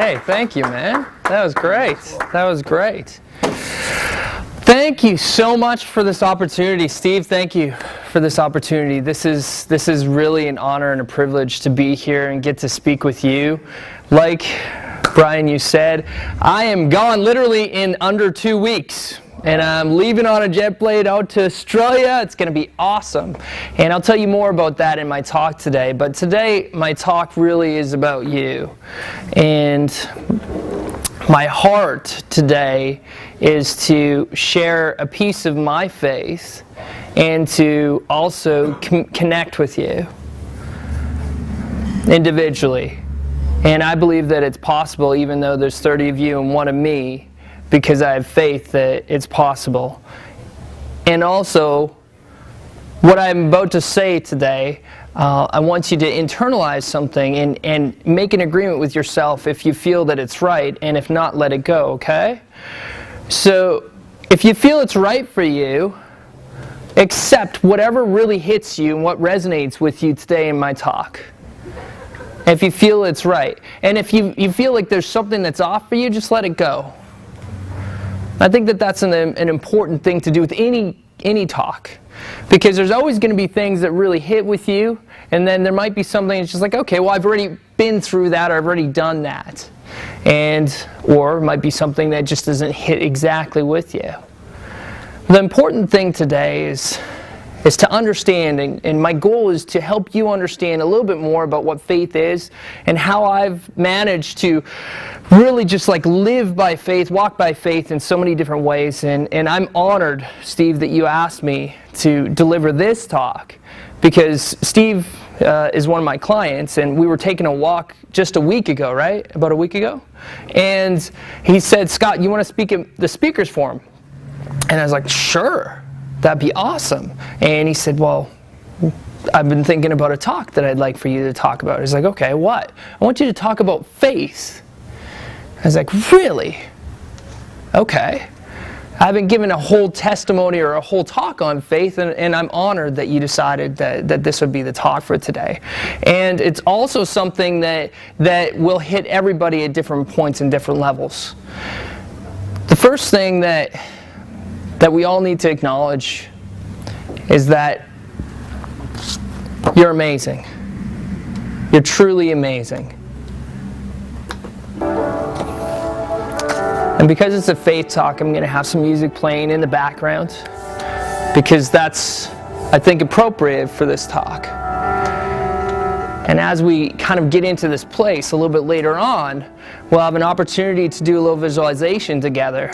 Hey, thank you, man. That was great. That was great. Thank you so much for this opportunity, Steve. Thank you for this opportunity. This is really an honor and a privilege to be here and get to speak with you. Like Brian, you said, I am gone literally in under 2 weeks. And I'm leaving on a jet plane out to Australia. It's going to be awesome. And I'll tell you more about that in my talk today. But today, my talk really is about you. And my heart today is to share a piece of my faith and to also connect with you individually. And I believe that it's possible, even though there's 30 of you and one of me, because I have faith that it's possible. And also, what I'm about to say today, I want you to internalize something and make an agreement with yourself if you feel that it's right, and if not, let it go, okay? So, if you feel it's right for you, accept whatever really hits you and what resonates with you today in my talk. If you feel it's right. And if you feel like there's something that's off for you, just let it go. I think that that's an important thing to do with any talk, because there's always going to be things that really hit with you, and then there might be something that's just like, okay, well, I've already been through that, or I've already done that, or it might be something that just doesn't hit exactly with you. The important thing today is to understand, and my goal is to help you understand a little bit more about what faith is and how I've managed to really just like live by faith, walk by faith in so many different ways. And I'm honored, Steve, that you asked me to deliver this talk, because Steve is one of my clients, and we were taking a walk just a week ago, right? About a week ago. And he said, Scott, you want to speak at the speakers forum? And I was like, sure. That'd be awesome. And he said, well, I've been thinking about a talk that I'd like for you to talk about. He's like, okay, what? I want you to talk about faith. I was like, really? Okay. I haven't given a whole testimony or a whole talk on faith, and I'm honored that you decided that this would be the talk for today. And it's also something that will hit everybody at different points and different levels. The first thing that we all need to acknowledge is that you're amazing. You're truly amazing. And because it's a faith talk, I'm going to have some music playing in the background, because that's, I think, appropriate for this talk. And as we kind of get into this place a little bit later on, we'll have an opportunity to do a little visualization together.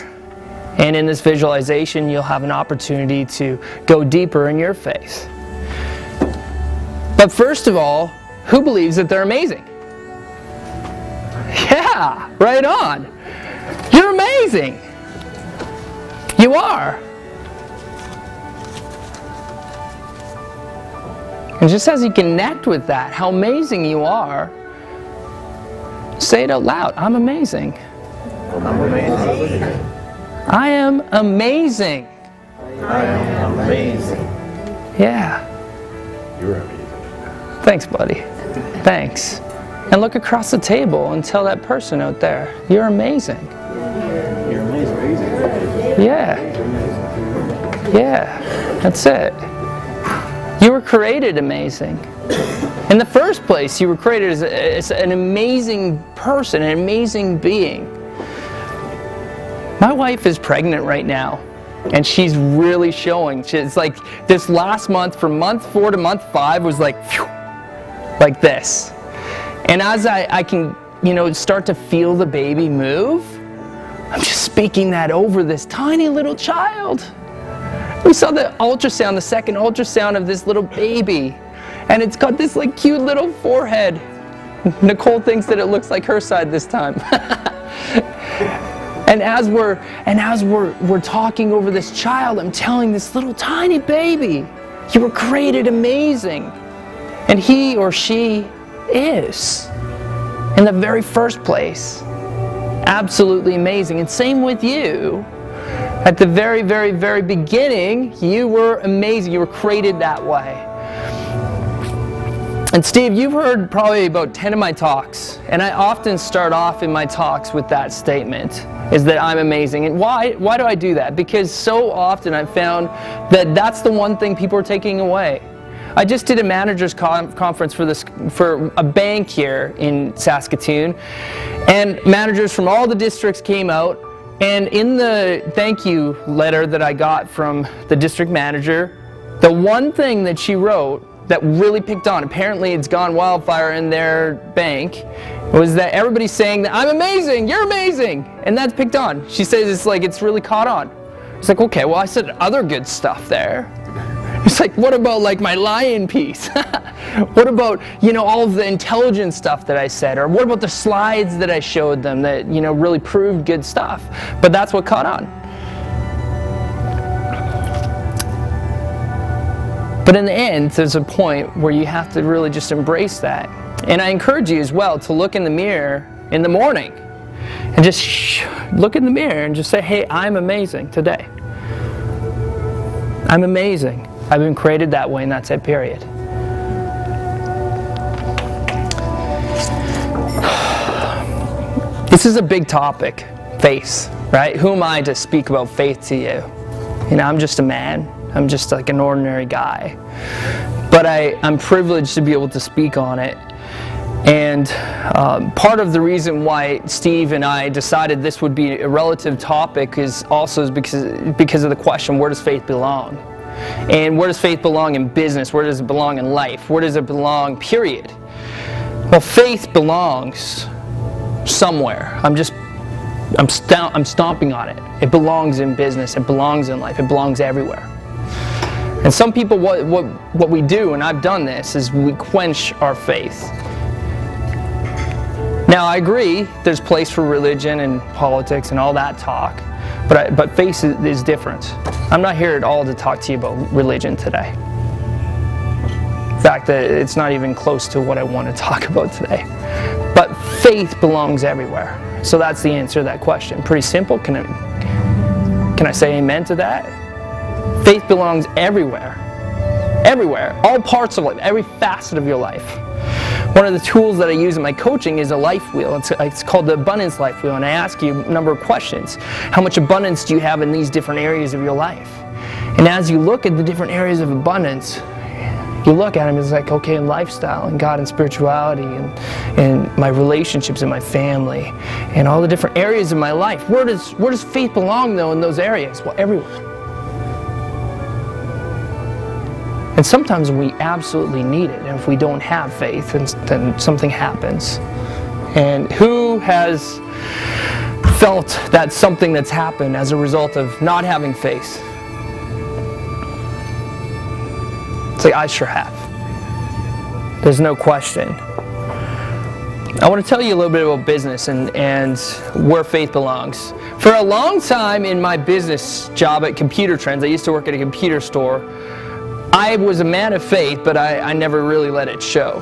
And in this visualization, you'll have an opportunity to go deeper in your faith. But first of all, who believes that they're amazing? Yeah, right on. You're amazing. You are. And just as you connect with that, how amazing you are, say it out loud. I'm amazing. I'm amazing. I am amazing. I am amazing. Yeah. You're amazing. Thanks, buddy. Thanks. And look across the table and tell that person out there, you're amazing. You're amazing. Yeah. Yeah. That's it. You were created amazing. In the first place, you were created as an amazing person, an amazing being. My wife is pregnant right now, and she's really showing. It's like this last month, from month 4 to month 5, was like, phew, like this. And as I can, start to feel the baby move, I'm just speaking that over this tiny little child. We saw the ultrasound, the second ultrasound of this little baby, and it's got this like cute little forehead. Nicole thinks that it looks like her side this time. And as we're talking over this child, I'm telling this little tiny baby, you were created amazing. And he or she is, in the very first place, absolutely amazing. And same with you. At the very, very, very beginning, you were amazing. You were created that way. And Steve, you've heard probably about 10 of my talks, and I often start off in my talks with that statement, is that I'm amazing. And why do I do that? Because so often I've found that that's the one thing people are taking away. I just did a managers conference for a bank here in Saskatoon, and managers from all the districts came out, and in the thank you letter that I got from the district manager, the one thing that she wrote that really picked on, apparently it's gone wildfire in their bank, was that everybody's saying that I'm amazing, you're amazing, and that's picked on. She says it's really caught on. It's like, okay, well I said other good stuff there. It's like, what about like my lion piece? What about, all of the intelligent stuff that I said? Or what about the slides that I showed them that, really proved good stuff? But that's what caught on. But in the end, there's a point where you have to really just embrace that. And I encourage you as well to look in the mirror in the morning and just look in the mirror and just say, hey, I'm amazing today. I'm amazing. I've been created that way, and that's it, period. This is a big topic, faith, right? Who am I to speak about faith to you? I'm just a man. I'm just like an ordinary guy. But I'm privileged to be able to speak on it. And part of the reason why Steve and I decided this would be a relative topic is because of the question, where does faith belong? And where does faith belong in business? Where does it belong in life? Where does it belong, period? Well, faith belongs somewhere. I'm stomping on it. It belongs in business. It belongs in life. It belongs everywhere. And some people, what we do, and I've done this, is we quench our faith. Now, I agree, there's place for religion and politics and all that talk, but faith is different. I'm not here at all to talk to you about religion today. In fact, it's not even close to what I want to talk about today. But faith belongs everywhere. So that's the answer to that question. Pretty simple. Can I say amen to that? Faith belongs everywhere. Everywhere. All parts of life. Every facet of your life. One of the tools that I use in my coaching is a life wheel. It's called the abundance life wheel, and I ask you a number of questions. How much abundance do you have in these different areas of your life? And as you look at the different areas of abundance, you look at them, it's like, okay, in lifestyle, and God and spirituality, and my relationships and my family, and all the different areas of my life. Where does faith belong, though, in those areas? Well, everywhere. And sometimes we absolutely need it. And if we don't have faith, then something happens. And who has felt that something that's happened as a result of not having faith? Say, I sure have. There's no question. I want to tell you a little bit about business and where faith belongs. For a long time in my business job at Computer Trends, I used to work at a computer store. I was a man of faith, but I never really let it show.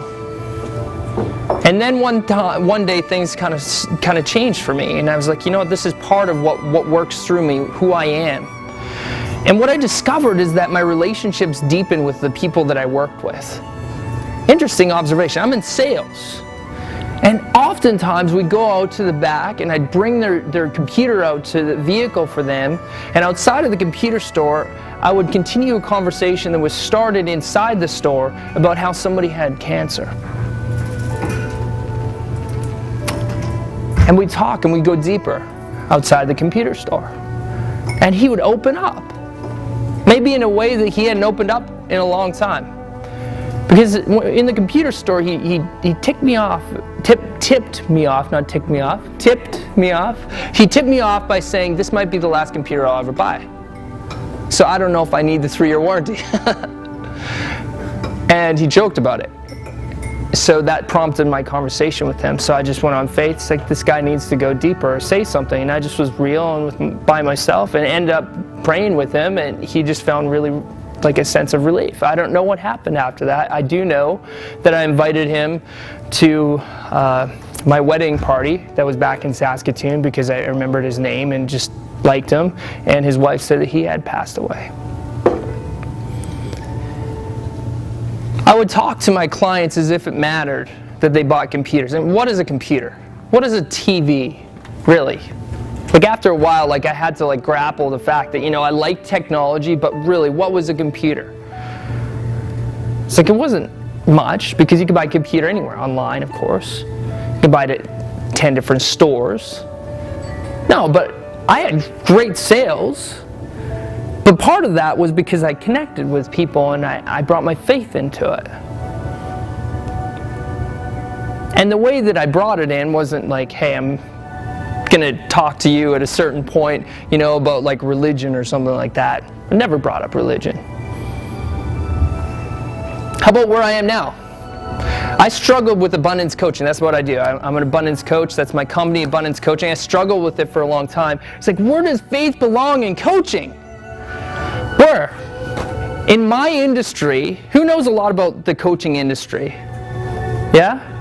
And then one day things kind of changed for me, and I was like, this is part of what works through me, who I am. And what I discovered is that my relationships deepened with the people that I worked with. Interesting observation. I'm in sales. And oftentimes we'd go out to the back and I'd bring their computer out to the vehicle for them. And outside of the computer store, I would continue a conversation that was started inside the store about how somebody had cancer. And we'd talk and we'd go deeper outside the computer store. And he would open up. Maybe in a way that he hadn't opened up in a long time. Because in the computer store, he tipped me off. Tipped me off by saying, this might be the last computer I'll ever buy. So I don't know if I need the 3-year warranty. And he joked about it. So that prompted my conversation with him. So I just went on faith. It's like, this guy needs to go deeper or say something. And I just was real and by myself and ended up praying with him. And he just found really like a sense of relief. I don't know what happened after that. I do know that I invited him to my wedding party that was back in Saskatoon because I remembered his name and just liked him. And his wife said that he had passed away. I would talk to my clients as if it mattered that they bought computers. And what is a computer? What is a TV, really? Like after a while, like I had to like grapple the fact that, I like technology, but really, what was a computer? It's like it wasn't much, because you could buy a computer anywhere, online, of course. You could buy it at 10 different stores. No, but I had great sales. But part of that was because I connected with people and I brought my faith into it. And the way that I brought it in wasn't like, hey, I'm going to talk to you at a certain point, about like religion or something like that. I never brought up religion. How about where I am now? I struggled with abundance coaching. That's what I do. I'm an abundance coach. That's my company, Abundance Coaching. I struggled with it for a long time. It's like, where does faith belong in coaching? Where? In my industry, who knows a lot about the coaching industry? Yeah?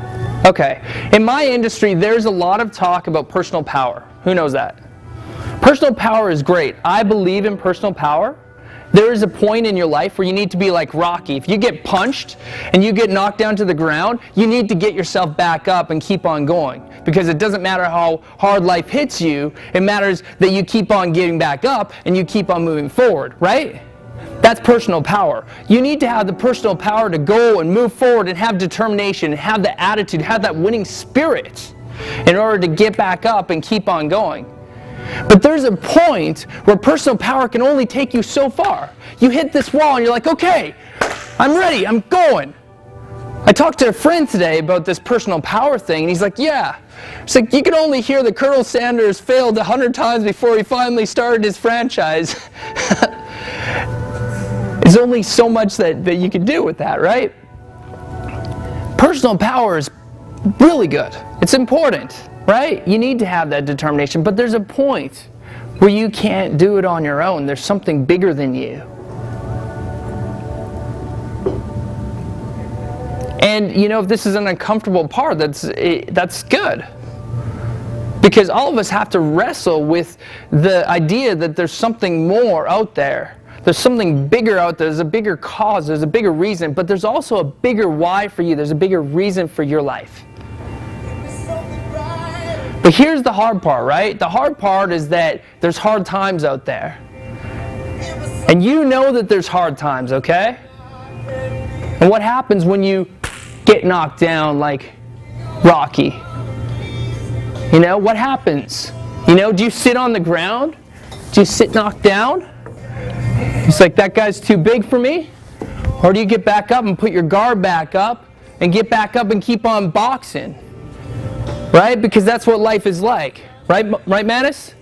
Okay. In my industry, there's a lot of talk about personal power. Who knows that? Personal power is great. I believe in personal power. There is a point in your life where you need to be like Rocky. If you get punched and you get knocked down to the ground, you need to get yourself back up and keep on going. Because it doesn't matter how hard life hits you, it matters that you keep on getting back up and you keep on moving forward, right? That's personal power. You need to have the personal power to go and move forward and have determination and have the attitude, have that winning spirit in order to get back up and keep on going. But there's a point where personal power can only take you so far. You hit this wall and you're like, okay, I'm ready, I'm going. I talked to a friend today about this personal power thing, and he's like, yeah. It's like, you can only hear that Colonel Sanders failed 100 times before he finally started his franchise. There's only so much that you can do with that, right? Personal power is really good. It's important, right? You need to have that determination, but there's a point where you can't do it on your own. There's something bigger than you. And if this is an uncomfortable part, that's good. Because all of us have to wrestle with the idea that there's something more out there. There's something bigger out there. There's a bigger cause. There's a bigger reason. But there's also a bigger why for you. There's a bigger reason for your life. But here's the hard part, right? The hard part is that there's hard times out there. And you know that there's hard times, okay? And what happens when you get knocked down like Rocky? What happens? Do you sit on the ground? Do you sit knocked down? It's like, that guy's too big for me? Or do you get back up and put your guard back up and get back up and keep on boxing? Right? Because that's what life is like. Right, Manus?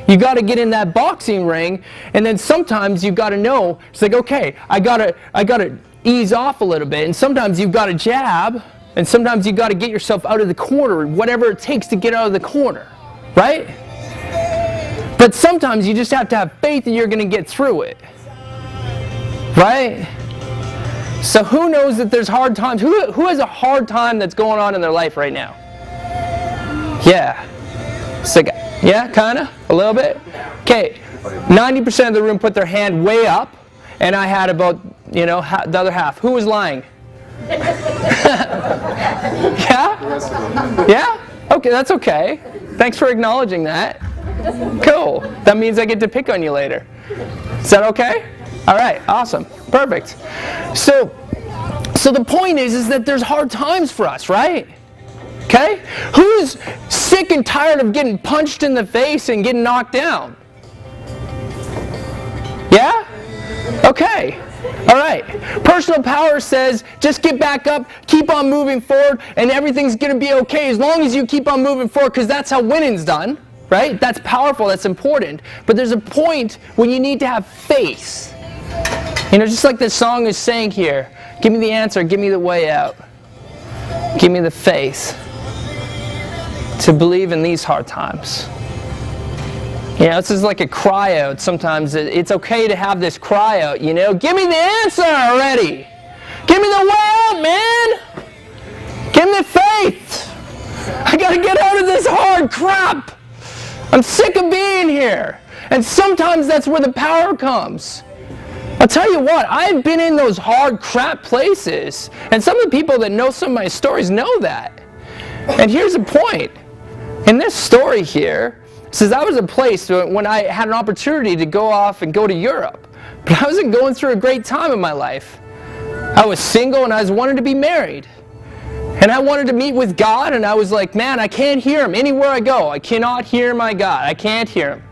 You got to get in that boxing ring, and then sometimes you've got to know, it's like, okay, I got to ease off a little bit, and sometimes you've got to jab, and sometimes you've got to get yourself out of the corner, whatever it takes to get out of the corner, right? But sometimes you just have to have faith that you're going to get through it, right? So who knows that there's hard times? Who has a hard time that's going on in their life right now? Yeah. It's like, yeah, kind of, a little bit. Okay, 90% of the room put their hand way up, and I had about, the other half. Who was lying? Yeah? Yeah? Okay, that's okay. Thanks for acknowledging that. Cool. That means I get to pick on you later. Is that okay? All right, awesome. Perfect. So the point is that there's hard times for us, right? Okay? Who's sick and tired of getting punched in the face and getting knocked down? Yeah? Okay. All right. Personal power says just get back up, keep on moving forward, and everything's going to be okay as long as you keep on moving forward, because that's how winning's done. Right? That's powerful. That's important. But there's a point when you need to have faith. Just like this song is saying here, give me the answer, give me the way out. Give me the faith to believe in these hard times. This is like a cry out. Sometimes it's okay to have this cry out, Give me the answer already. Give me the way out, man. Give me faith. I got to get out of this hard crap. I'm sick of being here. And sometimes that's where the power comes. I'll tell you what, I've been in those hard crap places. And some of the people that know some of my stories know that. And here's the point. In this story here, it says I was in a place when I had an opportunity to go off and go to Europe. But I wasn't going through a great time in my life. I was single and I was wanting to be married. And I wanted to meet with God, and I was like, man, I can't hear Him anywhere I go. I cannot hear my God. I can't hear Him.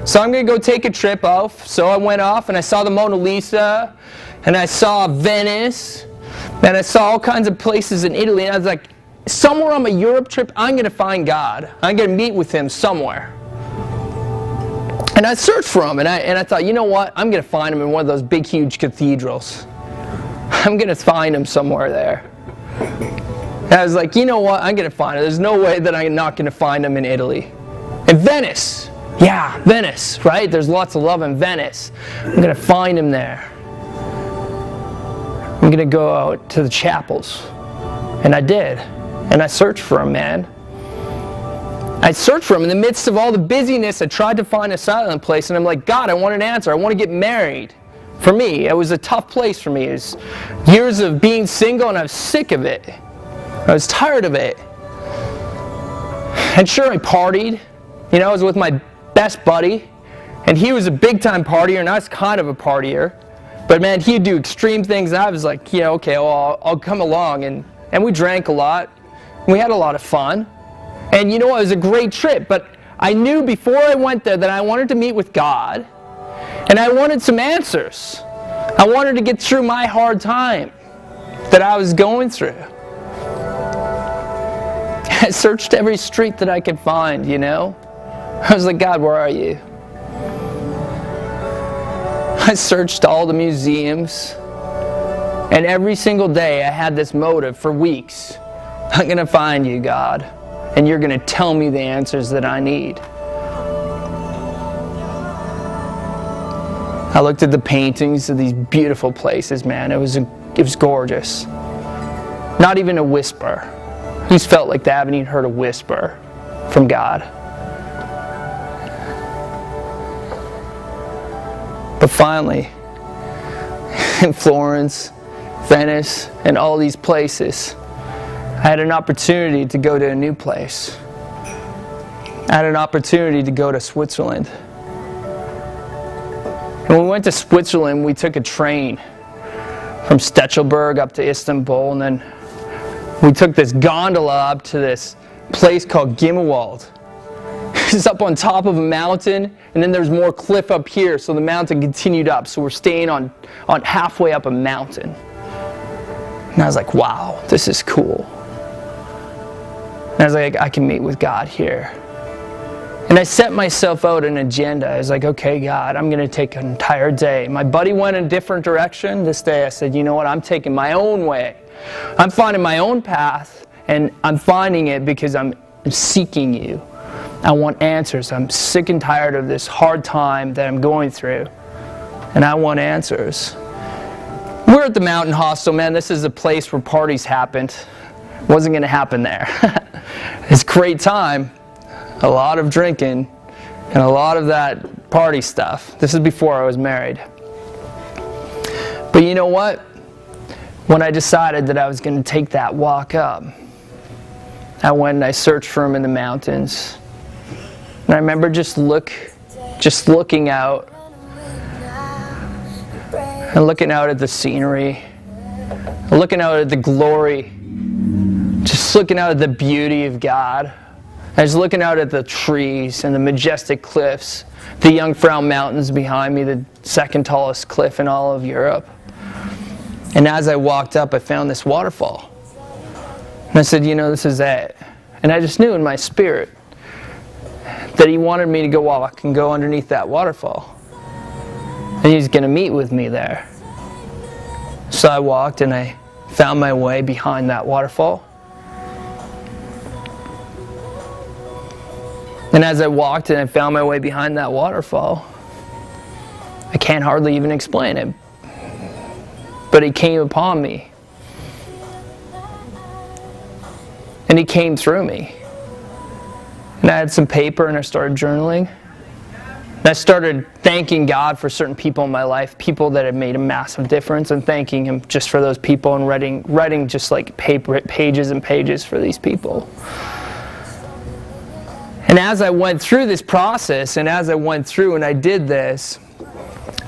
So I'm going to go take a trip off. So I went off and I saw the Mona Lisa, and I saw Venice, and I saw all kinds of places in Italy. And I was like, somewhere on my Europe trip, I'm going to find God. I'm going to meet with Him somewhere. And I searched for Him, and I thought, you know what? I'm going to find Him in one of those big, huge cathedrals. I'm going to find Him somewhere there. And I was like, you know what? I'm going to find Him. There's no way that I'm not going to find Him in Italy. In Venice. Yeah, Venice, right? There's lots of love in Venice. I'm going to find Him there. I'm going to go out to the chapels. And I did. And I searched for Him, man. I searched for Him in the midst of all the busyness. I tried to find a silent place. And I'm like, God, I want an answer. I want to get married. For me, it was a tough place for me. It was years of being single, and I was sick of it. I was tired of it. And sure, I partied. You know, I was with my best buddy, and he was a big-time partier, and I was kind of a partier. But man, he'd do extreme things, and I was like, yeah, okay, well, I'll come along. And we drank a lot. We had a lot of fun. And you know, it was a great trip, but I knew before I went there that I wanted to meet with God, and I wanted some answers. I wanted to get through my hard time that I was going through. I searched every street that I could find, you know. I was like, God, where are you? I searched all the museums. And every single day I had this motive for weeks. I'm going to find you, God. And you're going to tell me the answers that I need. I looked at the paintings of these beautiful places, man. It was gorgeous. Not even a whisper. I just felt like they haven't even heard a whisper from God. But finally, in Florence, Venice, and all these places, I had an opportunity to go to a new place. I had an opportunity to go to Switzerland. And when we went to Switzerland, we took a train from Stechelberg up to Istanbul, and then we took this gondola up to this place called Gimmelwald. It's up on top of a mountain, and then there's more cliff up here, so the mountain continued up. So we're staying on halfway up a mountain. And I was like, wow, this is cool. And I was like, I can meet with God here. And I set myself out an agenda. I was like, okay, God, I'm going to take an entire day. My buddy went in a different direction. This day I said, you know what, I'm taking my own way. I'm finding my own path, and I'm finding it because I'm seeking you. I want answers. I'm sick and tired of this hard time that I'm going through, and I want answers. We're at the Mountain Hostel, man. This is a place where parties happened. It wasn't going to happen there. It's a great time. A lot of drinking and a lot of that party stuff. This is before I was married. But you know what? When I decided that I was going to take that walk up, I went and I searched for Him in the mountains. And I remember just looking out and looking out at the scenery, looking out at the glory, just looking out at the beauty of God. I was looking out at the trees and the majestic cliffs, the Jungfrau Mountains behind me, the second tallest cliff in all of Europe. And as I walked up, I found this waterfall. And I said, you know, this is it. And I just knew in my spirit that He wanted me to go walk and go underneath that waterfall. And He's going to meet with me there. So I walked and I found my way behind that waterfall. And as I walked and I found my way behind that waterfall, I can't hardly even explain it. But He came upon me. And He came through me. And I had some paper and I started journaling. And I started thanking God for certain people in my life, people that had made a massive difference, and thanking Him just for those people and writing just like pages and pages for these people. And as I went through this process, and as I went through and I did this,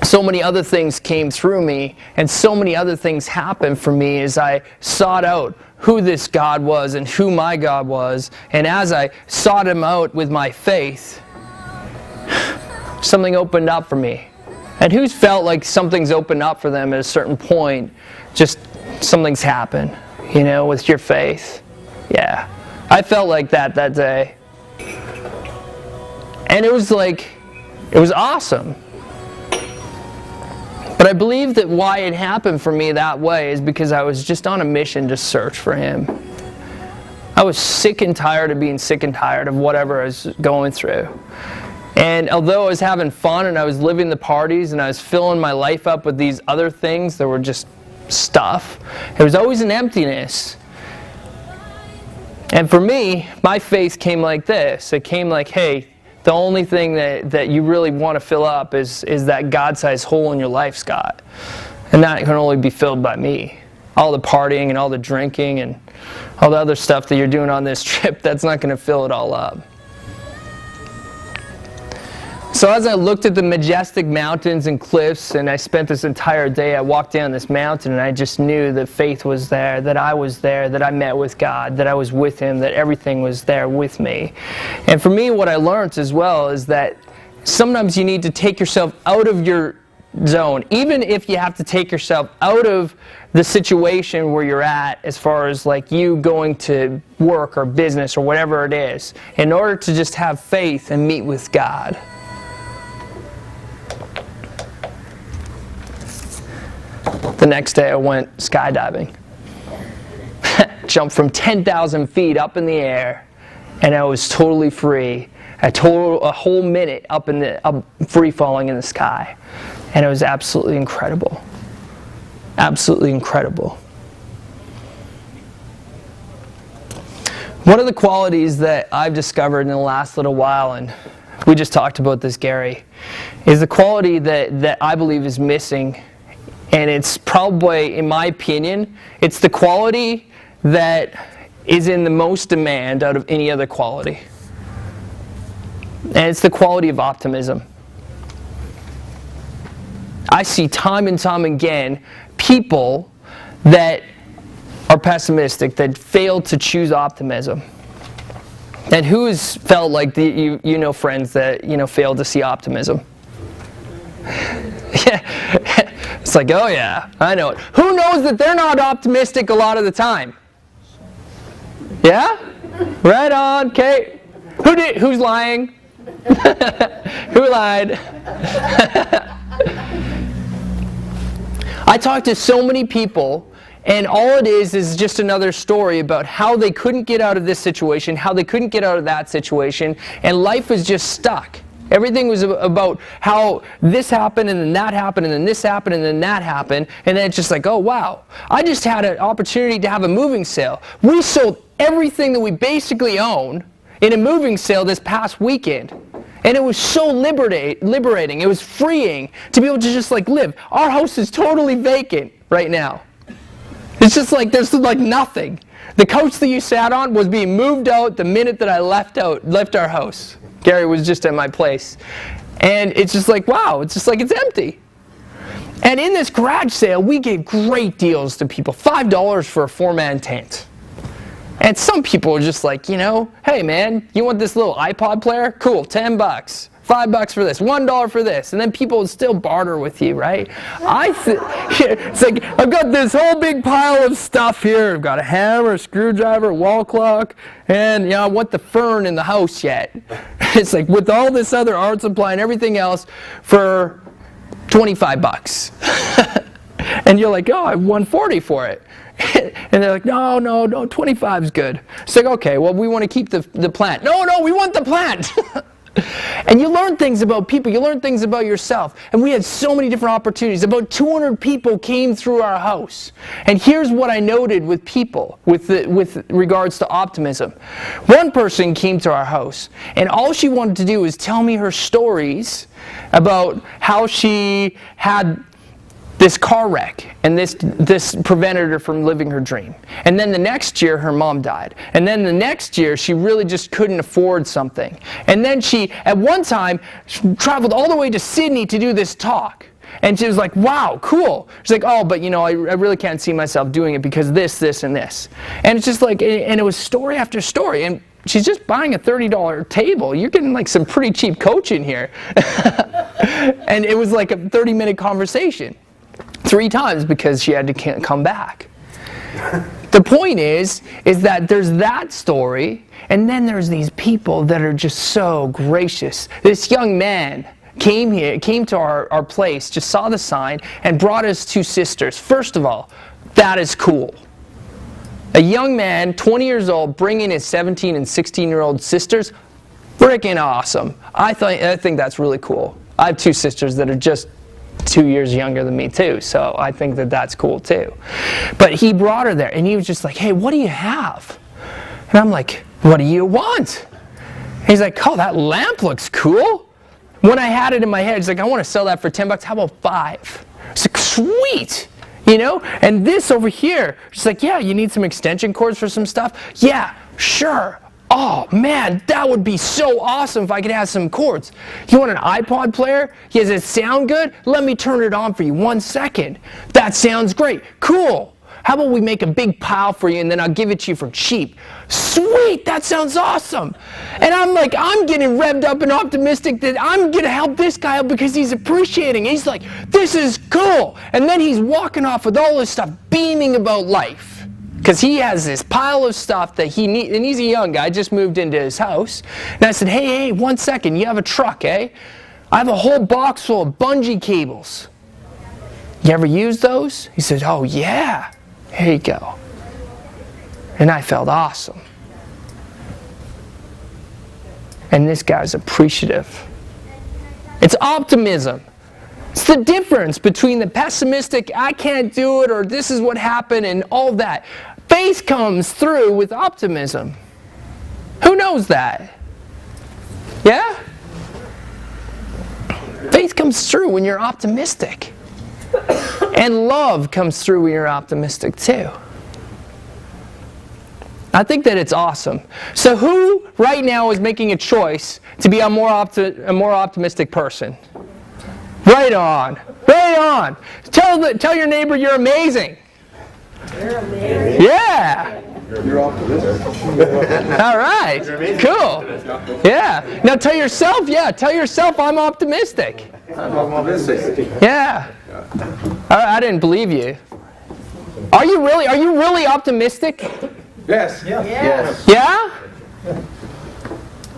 so many other things came through me, and so many other things happened for me as I sought out who this God was and who my God was. And as I sought Him out with my faith, something opened up for me. And who's felt like something's opened up for them at a certain point, just something's happened, with your faith? Yeah. I felt like that day. And it was awesome. But I believe that why it happened for me that way is because I was just on a mission to search for Him. I was sick and tired of being sick and tired of whatever I was going through. And although I was having fun and I was living the parties and I was filling my life up with these other things that were just stuff, there was always an emptiness. And for me, my faith came like this. It came like, hey, the only thing that you really want to fill up is that God-sized hole in your life, Scott. And that can only be filled by me. All the partying and all the drinking and all the other stuff that you're doing on this trip, that's not going to fill it all up. So as I looked at the majestic mountains and cliffs, and I spent this entire day, I walked down this mountain and I just knew that faith was there, that I was there, that I met with God, that I was with Him, that everything was there with me. And for me, what I learned as well is that sometimes you need to take yourself out of your zone, even if you have to take yourself out of the situation where you're at, as far as like you going to work or business or whatever it is, in order to just have faith and meet with God. The next day I went skydiving. Jumped from 10,000 feet up in the air, and I was totally free. A whole minute up free falling in the sky. And it was absolutely incredible. Absolutely incredible. One of the qualities that I've discovered in the last little while, and we just talked about this, Gary, is the quality that I believe is missing. And it's probably, in my opinion, it's the quality that is in the most demand out of any other quality. And it's the quality of optimism. I see time and time again people that are pessimistic, that fail to choose optimism. And who has felt like friends that failed to see optimism? Yeah. It's like, oh yeah, I know it. Who knows that they're not optimistic a lot of the time? Yeah? Right on, okay. Who's lying? Who lied? I talk to so many people, and all it is just another story about how they couldn't get out of this situation, how they couldn't get out of that situation, and life was just stuck. Everything was about how this happened, and then that happened, and then this happened, and then that happened, and then it's just like, oh wow, I just had an opportunity to have a moving sale. We sold everything that we basically own in a moving sale this past weekend. And it was so liberating. It was freeing to be able to just like live. Our house is totally vacant right now. It's just like there's like nothing. The couch that you sat on was being moved out the minute that I left our house. Gary was just at my place. And it's just like, wow, it's just like it's empty. And in this garage sale, we gave great deals to people. $5 for a 4-man tent. And some people are just like, hey man, you want this little iPod player? Cool, $10. $5 for this, $1 for this, and then people would still barter with you, right? It's like, I've got this whole big pile of stuff here. I've got a hammer, a screwdriver, a wall clock, and I want the fern in the house yet. It's like, with all this other art supply and everything else for $25. And you're like, oh, I won $140 for it. And they're like, no, $25's good. It's like, okay, well, we want to keep the plant. No, we want the plant. And you learn things about people. You learn things about yourself. And we had so many different opportunities. About 200 people came through our house. And here's what I noted with people, with regards to optimism. One person came to our house, and all she wanted to do was tell me her stories about how she had this car wreck, and this prevented her from living her dream. And then the next year, her mom died. And then the next year, she really just couldn't afford something. And then she, at one time, traveled all the way to Sydney to do this talk. And she was like, wow, cool. She's like, oh, but I really can't see myself doing it because this, and this. And it's just like, and it was story after story. And she's just buying a $30 table. You're getting like some pretty cheap coaching here. And it was like a 30-minute conversation. 3 times because she had to come back. The point is that there's that story, and then there's these people that are just so gracious. This young man came to our place, just saw the sign, and brought his 2 sisters. First of all, that is cool. A young man, 20 years old, bringing his 17 and 16-year-old sisters, freaking awesome. I think that's really cool. I have 2 sisters that are just 2 years younger than me too, so I think that that's cool too. But he brought her there, and he was just like, hey, what do you have? And I'm like, what do you want? And he's like, oh, that lamp looks cool. When I had it in my head, he's like, I want to sell that for $10. How about 5? It's like, sweet. And this over here, she's like, yeah, you need some extension cords for some stuff? Yeah, sure. Oh man, that would be so awesome if I could have some chords. You want an iPod player? Does it sound good? Let me turn it on for you 1 second. That sounds great. Cool. How about we make a big pile for you and then I'll give it to you for cheap? Sweet, that sounds awesome. And I'm like, I'm getting revved up and optimistic that I'm going to help this guy out because he's appreciating it. He's like, this is cool. And then he's walking off with all this stuff, beaming about life. Because he has this pile of stuff that he needs, and he's a young guy, just moved into his house. And I said, hey, 1 second, you have a truck, eh? I have a whole box full of bungee cables. You ever use those? He said, oh yeah, here you go. And I felt awesome. And this guy's appreciative. It's optimism. It's the difference between the pessimistic, I can't do it, or this is what happened, and all that. Faith comes through with optimism. Who knows that? Yeah? Faith comes through when you're optimistic. And love comes through when you're optimistic too. I think that it's awesome. So who right now is making a choice to be a more optimistic person? Right on. Right on. Tell your neighbor you're amazing. You're amazing. Yeah. You're optimistic. All right. Cool. Yeah. Now tell yourself I'm optimistic. I'm optimistic. Yeah. I didn't believe you. Are you really optimistic? Yes. Yes. Yeah?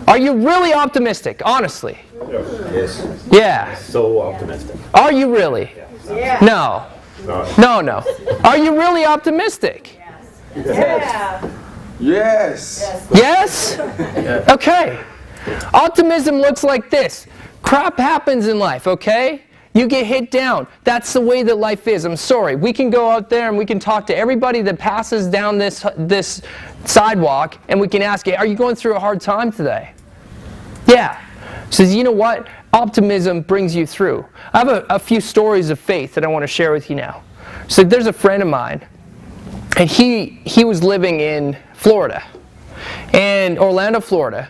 Are you really optimistic? Honestly. Yes. Yeah. So optimistic. Are you really? Yeah. No. No. Are you really optimistic? Yeah. Yes. Yes? Okay. Optimism looks like this. Crap happens in life, okay? You get hit down. That's the way that life is. I'm sorry. We can go out there and we can talk to everybody that passes down this sidewalk, and we can ask, are you going through a hard time today? Yeah. Says, you know what? Optimism brings you through. I have a few stories of faith that I want to share with you now. So there's a friend of mine, and he was living in Florida, in Orlando, Florida.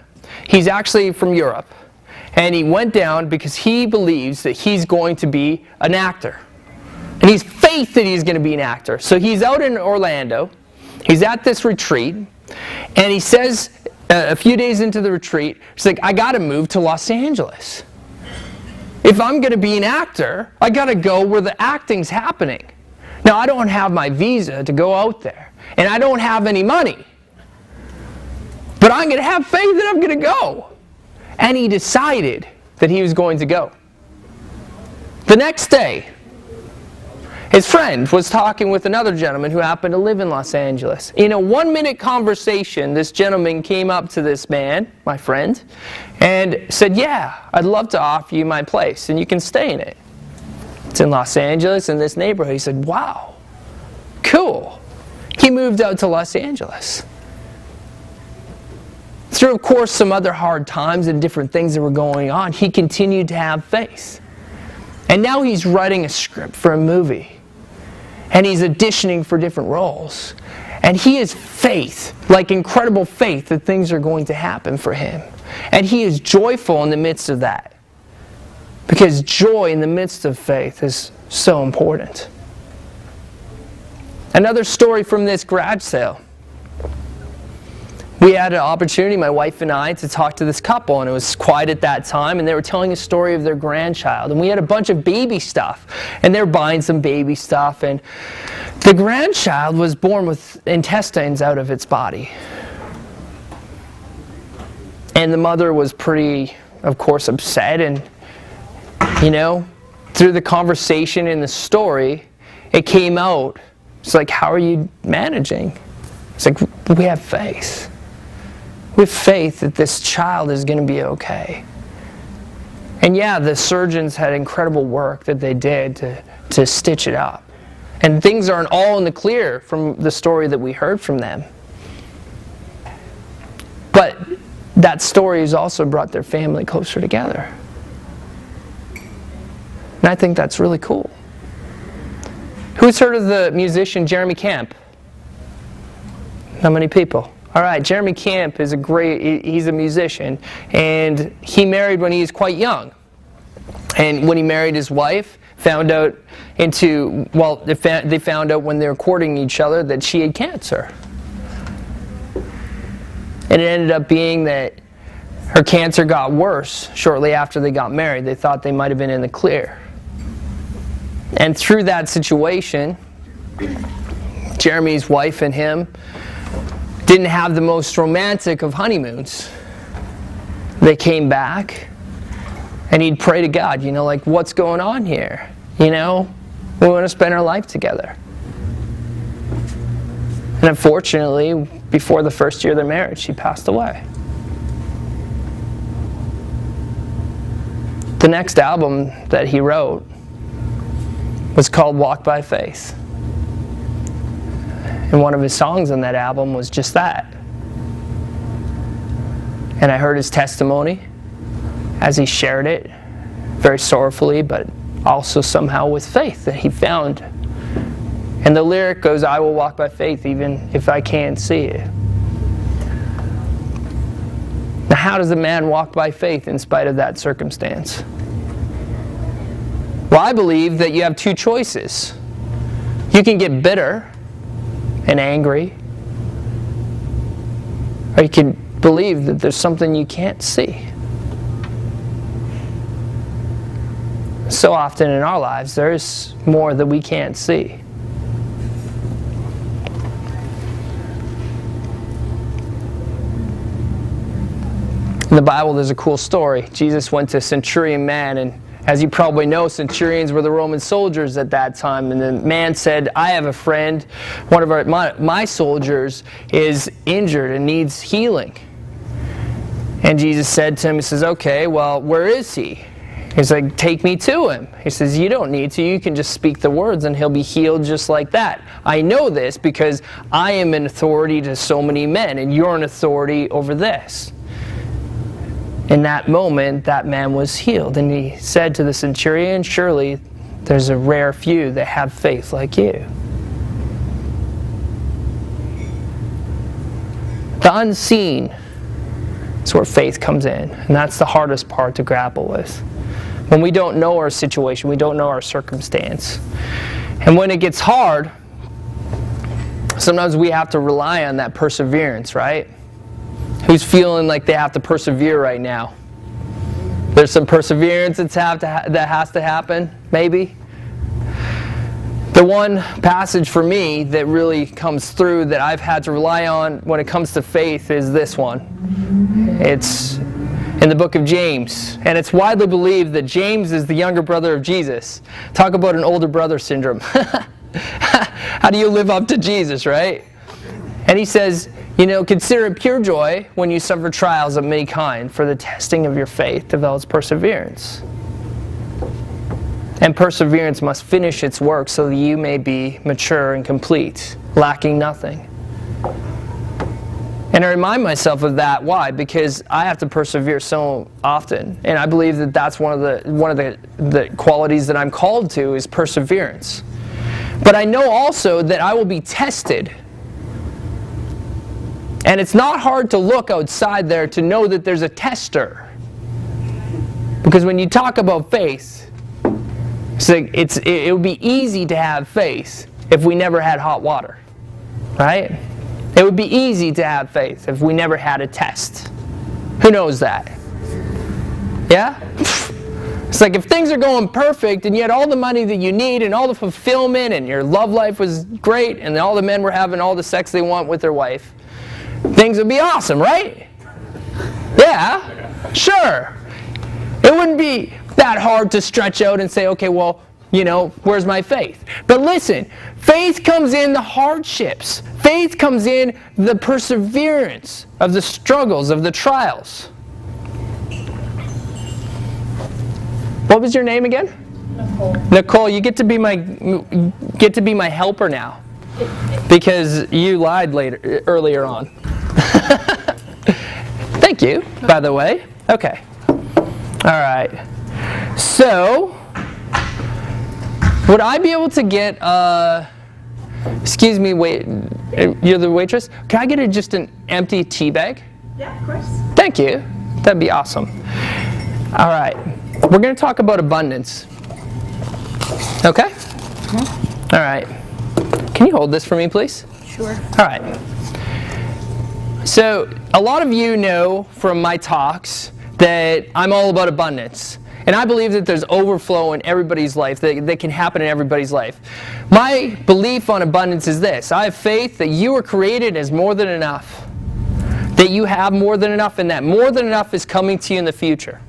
He's actually from Europe, and he went down because he believes that he's going to be an actor. And he's faith that he's going to be an actor. So he's out in Orlando, he's at this retreat, and he says, a few days into the retreat, he's like, I got to move to Los Angeles. If I'm going to be an actor, I got to go where the acting's happening. Now, I don't have my visa to go out there, and I don't have any money. But I'm going to have faith that I'm going to go. And he decided that he was going to go. The next day, His friend was talking with another gentleman who happened to live in Los Angeles. In a 1-minute conversation, this gentleman came up to this man, my friend, and said, yeah, I'd love to offer you my place, and you can stay in it. It's in Los Angeles, in this neighborhood. He said, wow, cool. He moved out to Los Angeles. Through, of course, some other hard times and different things that were going on, he continued to have faith. And now he's writing a script for a movie. And he's auditioning for different roles. And he has faith, like incredible faith, that things are going to happen for him. And he is joyful in the midst of that. Because joy in the midst of faith is so important. Another story from this garage sale. We had an opportunity, my wife and I, to talk to this couple, and it was quiet at that time, and they were telling a story of their grandchild. And we had a bunch of baby stuff, and they were buying some baby stuff, and the grandchild was born with intestines out of its body. And the mother was pretty, of course, upset, and, through the conversation in the story, it came out. It's like, how are you managing? It's like, we have faith. We have faith that this child is going to be okay. And yeah, the surgeons had incredible work that they did to stitch it up. And things aren't all in the clear from the story that we heard from them. But that story has also brought their family closer together. And I think that's really cool. Who's heard of the musician Jeremy Camp? Not many people. All right, Jeremy Camp is he's a musician, and he married when he was quite young. And when he married his wife, they found out when they were courting each other that she had cancer. And it ended up being that her cancer got worse shortly after they got married. They thought they might have been in the clear. And through that situation, Jeremy's wife and him didn't have the most romantic of honeymoons. They came back, and he'd pray to God, what's going on here? We want to spend our life together. And unfortunately, before the first year of their marriage, she passed away. The next album that he wrote was called Walk by Faith. And one of his songs on that album was just that. And I heard his testimony as he shared it, very sorrowfully, but also somehow with faith that he found. And the lyric goes, I will walk by faith even if I can't see it. Now, how does a man walk by faith in spite of that circumstance? Well, I believe that you have two choices. You can get bitter and angry, or you can believe that there's something you can't see. So often in our lives, there's more that we can't see. In the Bible, there's a cool story. Jesus went to a centurion man, and as you probably know, centurions were the Roman soldiers at that time. And the man said, I have a friend, one of my soldiers is injured and needs healing. And Jesus said to him, he says, okay, well, where is he? He's like, take me to him. He says, you don't need to. You can just speak the words and he'll be healed just like that. I know this because I am an authority to so many men, and you're an authority over this. In that moment, that man was healed. And he said to the centurion, surely there's a rare few that have faith like you. The unseen is where faith comes in. And that's the hardest part to grapple with. When we don't know our situation, we don't know our circumstance. And when it gets hard, sometimes we have to rely on that perseverance, right? Who's feeling like they have to persevere right now? There's some perseverance that has to happen, maybe. The one passage for me that really comes through that I've had to rely on when it comes to faith is this one. It's in the book of James. And it's widely believed that James is the younger brother of Jesus. Talk about an older brother syndrome. How do you live up to Jesus, right? And he says, consider it pure joy when you suffer trials of many kinds, for the testing of your faith develops perseverance. And perseverance must finish its work so that you may be mature and complete, lacking nothing. And I remind myself of that. Why? Because I have to persevere so often. And I believe that that's one of the qualities that I'm called to is perseverance. But I know also that I will be tested. And it's not hard to look outside there to know that there's a tester. Because when you talk about faith, it would be easy to have faith if we never had hot water. Right? It would be easy to have faith if we never had a test. Who knows that? Yeah? It's like if things are going perfect and you had all the money that you need and all the fulfillment and your love life was great and all the men were having all the sex they want with their wife, things would be awesome, right? Yeah, sure. It wouldn't be that hard to stretch out and say, okay, well, where's my faith? But listen, faith comes in the hardships. Faith comes in the perseverance of the struggles, of the trials. What was your name again? Nicole. Nicole, you get to be my helper now, because you lied earlier on. Thank you, by the way. Okay. All right. So, would I be able to get excuse me, wait, you're the waitress? Can I get just an empty tea bag? Yeah, of course. Thank you. That'd be awesome. All right. We're going to talk about abundance. Okay? Mm-hmm. All right. Can you hold this for me, please? Sure. All right. So, a lot of you know from my talks that I'm all about abundance. And I believe that there's overflow in everybody's life, that can happen in everybody's life. My belief on abundance is this. I have faith that you were created as more than enough. That you have more than enough, and that more than enough is coming to you in the future.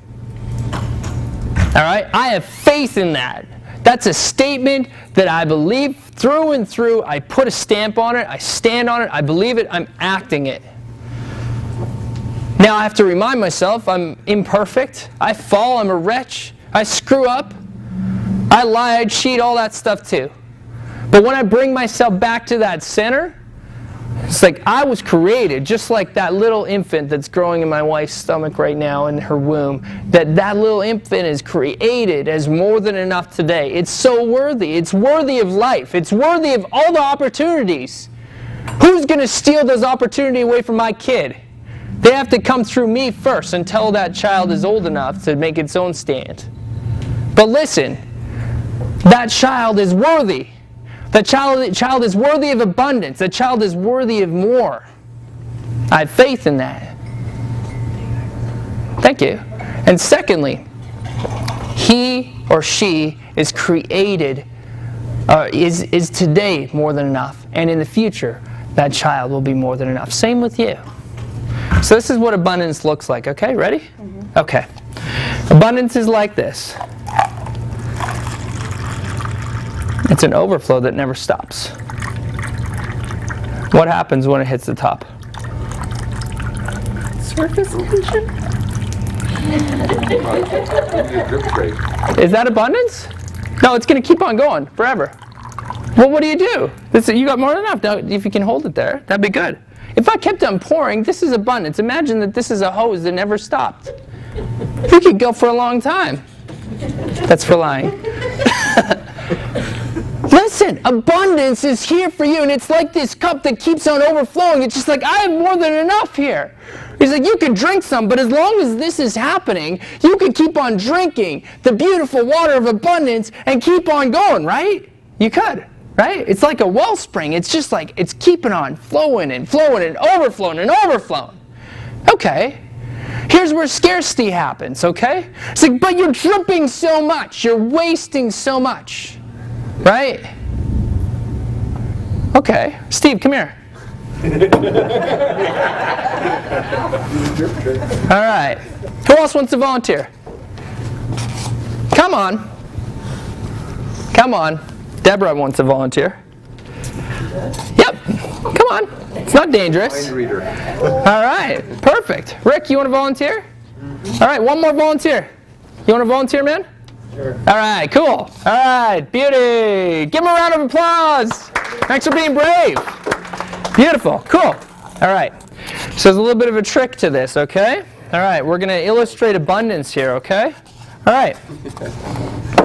All right? I have faith in that. That's a statement that I believe through and through. I put a stamp on it. I stand on it. I believe it. I'm acting it. Now I have to remind myself I'm imperfect. I fall. I'm a wretch. I screw up. I lie. I cheat. All that stuff too. But when I bring myself back to that center, it's like I was created just like that little infant that's growing in my wife's stomach right now in her womb. That little infant is created as more than enough today. It's so worthy. It's worthy of life. It's worthy of all the opportunities. Who's going to steal those opportunities away from my kid? They have to come through me first until that child is old enough to make its own stand. But listen, that child is worthy. That child is worthy of abundance. That child is worthy of more. I have faith in that. Thank you. And secondly, he or she is created, is today more than enough. And in the future, that child will be more than enough. Same with you. So this is what abundance looks like. Okay, ready? Mm-hmm. Okay. Abundance is like this. It's an overflow that never stops. What happens when it hits the top? Surface tension. Is that abundance? No, it's going to keep on going forever. Well, what do? You got more than enough. Now, if you can hold it there, that'd be good. If I kept on pouring, this is abundance. Imagine that this is a hose that never stopped. You could go for a long time. That's for lying. Listen, abundance is here for you, and it's like this cup that keeps on overflowing. It's just like, I have more than enough here. He's like, you could drink some, but as long as this is happening, you could keep on drinking the beautiful water of abundance and keep on going, right? You could, right? It's like a wellspring. It's just like, it's keeping on flowing and flowing and overflowing and overflowing. Okay. Here's where scarcity happens, okay? It's like, but you're dripping so much. You're wasting so much. Right? Okay. Steve, come here. All right. Who else wants to volunteer? Come on. Come on. Deborah wants to volunteer. Yep. Come on. It's not dangerous. Mind reader. All right. Perfect. Rick, you want to volunteer? All right. One more volunteer. You want to volunteer, man? Sure. All right. Cool. All right. Beauty. Give him a round of applause. Thanks for being brave. Beautiful. Cool. All right. So there's a little bit of a trick to this, okay? All right. We're going to illustrate abundance here, okay? All right.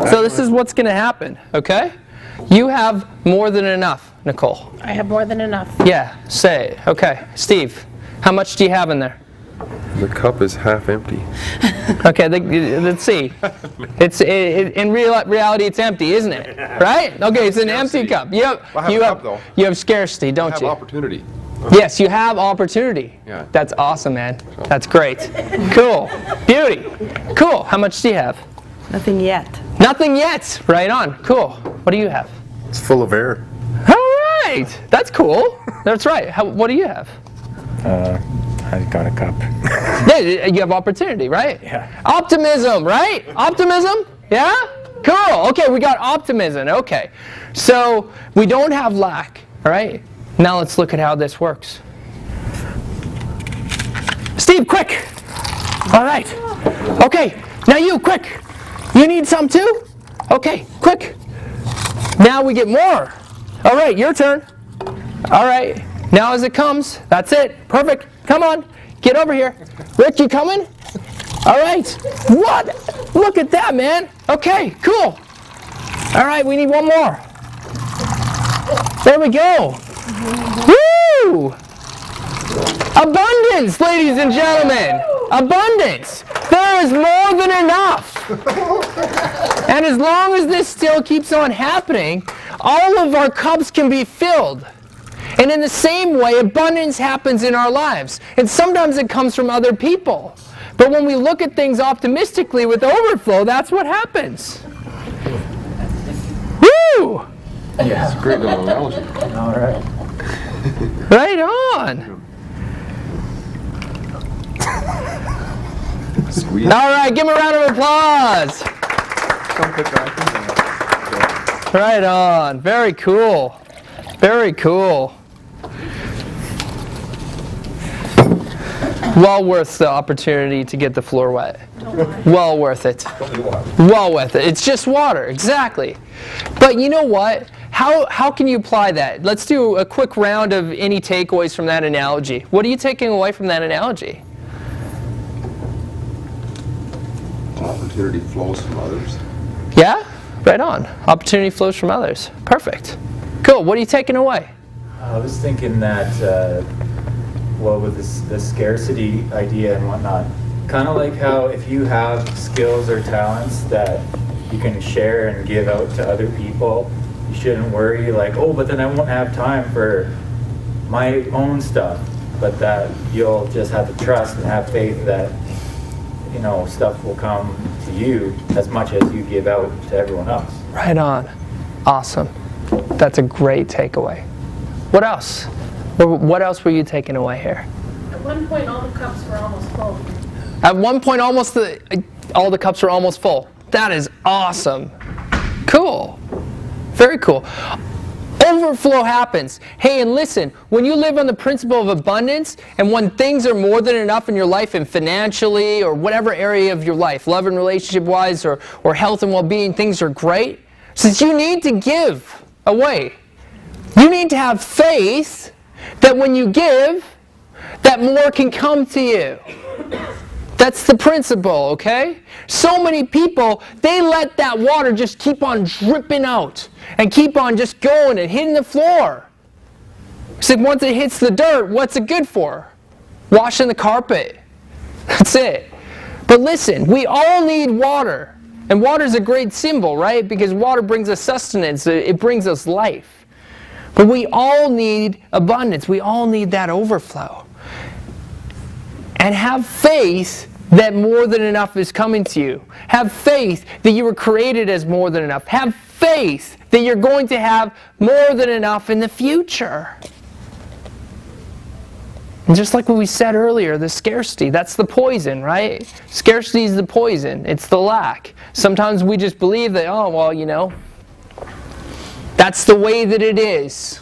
So this is what's going to happen, okay? You have more than enough, Nicole. I have more than enough. Yeah, say it. Okay. Steve, how much do you have in there? The cup is half empty. Okay, let's see. In reality, it's empty, isn't it? Right? Okay, it's an empty cup. You have scarcity, don't you? I have opportunity. Yes, you have opportunity. Yeah. That's awesome, man. That's great. Cool. Beauty. Cool. How much do you have? Nothing yet. Nothing yet. Right on. Cool. What do you have? It's full of air. All right. That's cool. That's right. What do you have? I've got a cup. Yeah, you have opportunity, right? Yeah. Optimism, right? Optimism? Yeah? Cool. Okay, we got optimism. Okay. So we don't have lack, all right? Now let's look at how this works. Steve, quick! All right. Okay, now you, quick! You need some too? Okay, quick! Now we get more. All right, your turn. All right, now as it comes, that's it. Perfect. Come on, get over here. Rick, you coming? All right. What? Look at that, man. Okay, cool. All right, we need one more. There we go. Woo! Abundance, ladies and gentlemen. Abundance. There is more than enough. And as long as this still keeps on happening, all of our cups can be filled. And in the same way, abundance happens in our lives. And sometimes it comes from other people. But when we look at things optimistically with overflow, that's what happens. Woo! Yeah, it's a great little analogy. All right. Right on. Sweet. All right, give him a round of applause. Right on. Very cool. Very cool. Well worth the opportunity to get the floor wet. Well worth it. Well worth it. It's just water, exactly. But you know what? How can you apply that? Let's do a quick round of any takeaways from that analogy. What are you taking away from that analogy? Opportunity flows from others. Yeah? Right on. Opportunity flows from others. Perfect. Cool. What are you taking away? I was thinking that, with the scarcity idea and whatnot, kind of like how if you have skills or talents that you can share and give out to other people, you shouldn't worry like, oh, but then I won't have time for my own stuff. But that you'll just have to trust and have faith that, you know, stuff will come to you as much as you give out to everyone else. Right on. Awesome. That's a great takeaway. What else? What else were you taking away here? At one point, all the cups were almost full. At one point, all the cups were almost full. That is awesome. Cool. Very cool. Overflow happens. Hey, and listen, when you live on the principle of abundance, and when things are more than enough in your life, and financially, or whatever area of your life, love and relationship-wise, or health and well-being, things are great, since you need to give away. You need to have faith that when you give, that more can come to you. That's the principle, okay? So many people, they let that water just keep on dripping out and keep on just going and hitting the floor. So once it hits the dirt, what's it good for? Washing the carpet. That's it. But listen, we all need water. And water is a great symbol, right? Because water brings us sustenance. It brings us life. But we all need abundance. We all need that overflow. And have faith that more than enough is coming to you. Have faith that you were created as more than enough. Have faith that you're going to have more than enough in the future. And just like what we said earlier, the scarcity, that's the poison, right? Scarcity is the poison. It's the lack. Sometimes we just believe that, oh, well, you know, that's the way that it is.